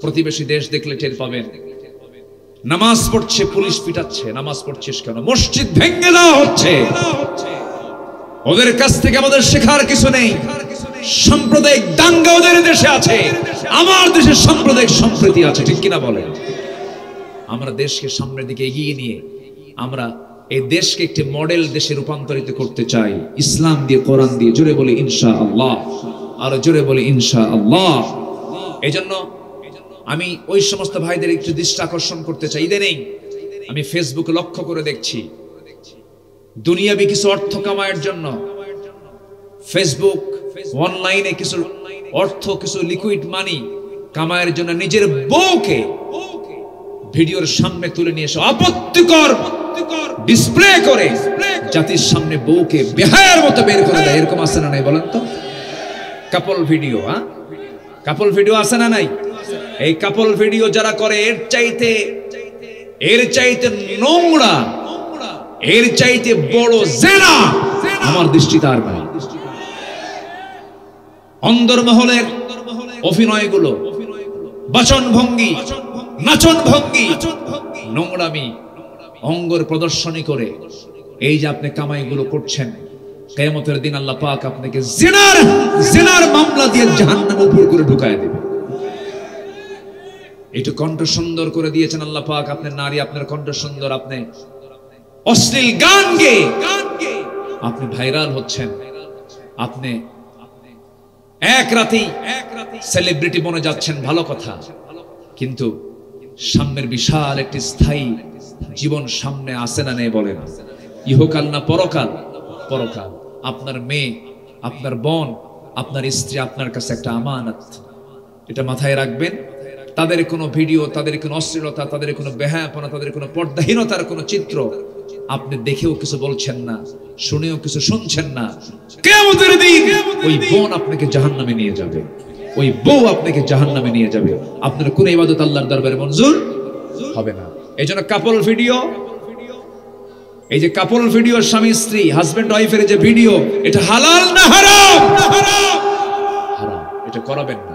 প্রতিবেশী দেশ দেখলে টের পাবেন। নামাজ পড়ছে, পুলিশ পিটাচ্ছে। নামাজ পড়ছিস কেন? মসজিদ ভেঙে দেওয়া হচ্ছে। ওদের কাছ থেকে আমাদের শেখার কিছু নেই। সাম্প্রদায়িক দাঙ্গা ওদের দেশে আছে, আমার দেশে সাম্প্রদায়িক সম্প্রীতি আছে, ঠিক কিনা বলেন? আমরা দেশকে সামনের দিকে এগিয়ে নিয়ে আমরা এই দেশকে একটি মডেল দেশে রূপান্তরিত করতে চাই, ইসলাম দিয়ে, কোরআন দিয়ে। জোরে বলি ইনশাআল্লাহ, আর জোরে বলি ইনশাআল্লাহ। এই জন্য আমি ওই সমস্ত ভাইদের একটু দৃষ্টি আকর্ষণ করতে চাই। ইদানিং আমি ফেসবুকে লক্ষ্য করে দেখছি, দুনিয়াবি কিছু অর্থ কামানোর জন্য ফেসবুক অনলাইনে কিছু অর্থ, কিছু লিকুইড মানি কামায়ের জন্য নিজের বউকে ভিডিওর সামনে তুলে নিয়ে এসে আপত্তিকর ডিসপ্লে করে জাতির সামনে বউকে বেহায়ার মতো বের করে দেয়। এরকম আছে না নাই বলেন তো? কাপল ভিডিও, কাপল ভিডিও আছে না নাই? এই কাপল ভিডিও যারা করে এর চাইতে নোংরা, এর চাইতে বড় জেনা আমার দৃষ্টিতে আর নাই। অন্দরমহলের অভিনয়গুলো, বাচন ভঙ্গি, নাচন ভঙ্গি, নোংরামি, অঙ্গের প্রদর্শনী করে এই যে আপনি কামাইগুলো করছেন, কিয়ামতের দিন আল্লাহ পাক আপনাকে জিনার মামলা দিয়ে জাহান্নামে উপর করে ঢুকায় দেবে। একটু কণ্ঠ সুন্দর করে দিয়েছেন আল্লাহ পাক, আপনার নারী, আপনার কণ্ঠ সুন্দর, আপনি অশ্লীল গান গেয়ে আপনি ভাইরাল হচ্ছেন, আপনি এক রাতেই সেলিব্রিটি বনে যাচ্ছেন, ভালো কথা। কিন্তু সামনের বিশাল একটি স্থায়ী জীবন সামনে আসে না নেই বলেন? ইহকাল না পরকাল? পরকাল। আপনার মেয়ে, আপনার বোন, আপনার স্ত্রী আপনার কাছে একটা আমানত, এটা মাথায় রাখবেন। তাদের কোনো ভিডিও, তাদের কোনো অশ্লীলতা, তাদের কোনো বেহায়াপনা, তাদের কোনো পর্দাহীনতার কোনো চিত্র আপনি দেখেও কিছু বলছেন না, শুনেও কিছু শুনছেন না, কিয়ামতের দিন ওই বোন আপনাকে জাহান্নামে নিয়ে যাবে, ওই বউ আপনাকে জাহান্নামে নিয়ে যাবে। আপনার কোন ইবাদত আল্লাহর দরবারে মঞ্জুর হবে না। এই জন্য কাপল ভিডিও, এই যে কাপল ভিডিও, স্বামী স্ত্রী, হাজবেন্ড ওয়াইফের যে ভিডিও, এটা হালাল না হারাম? হারাম। এটা করাবেন না।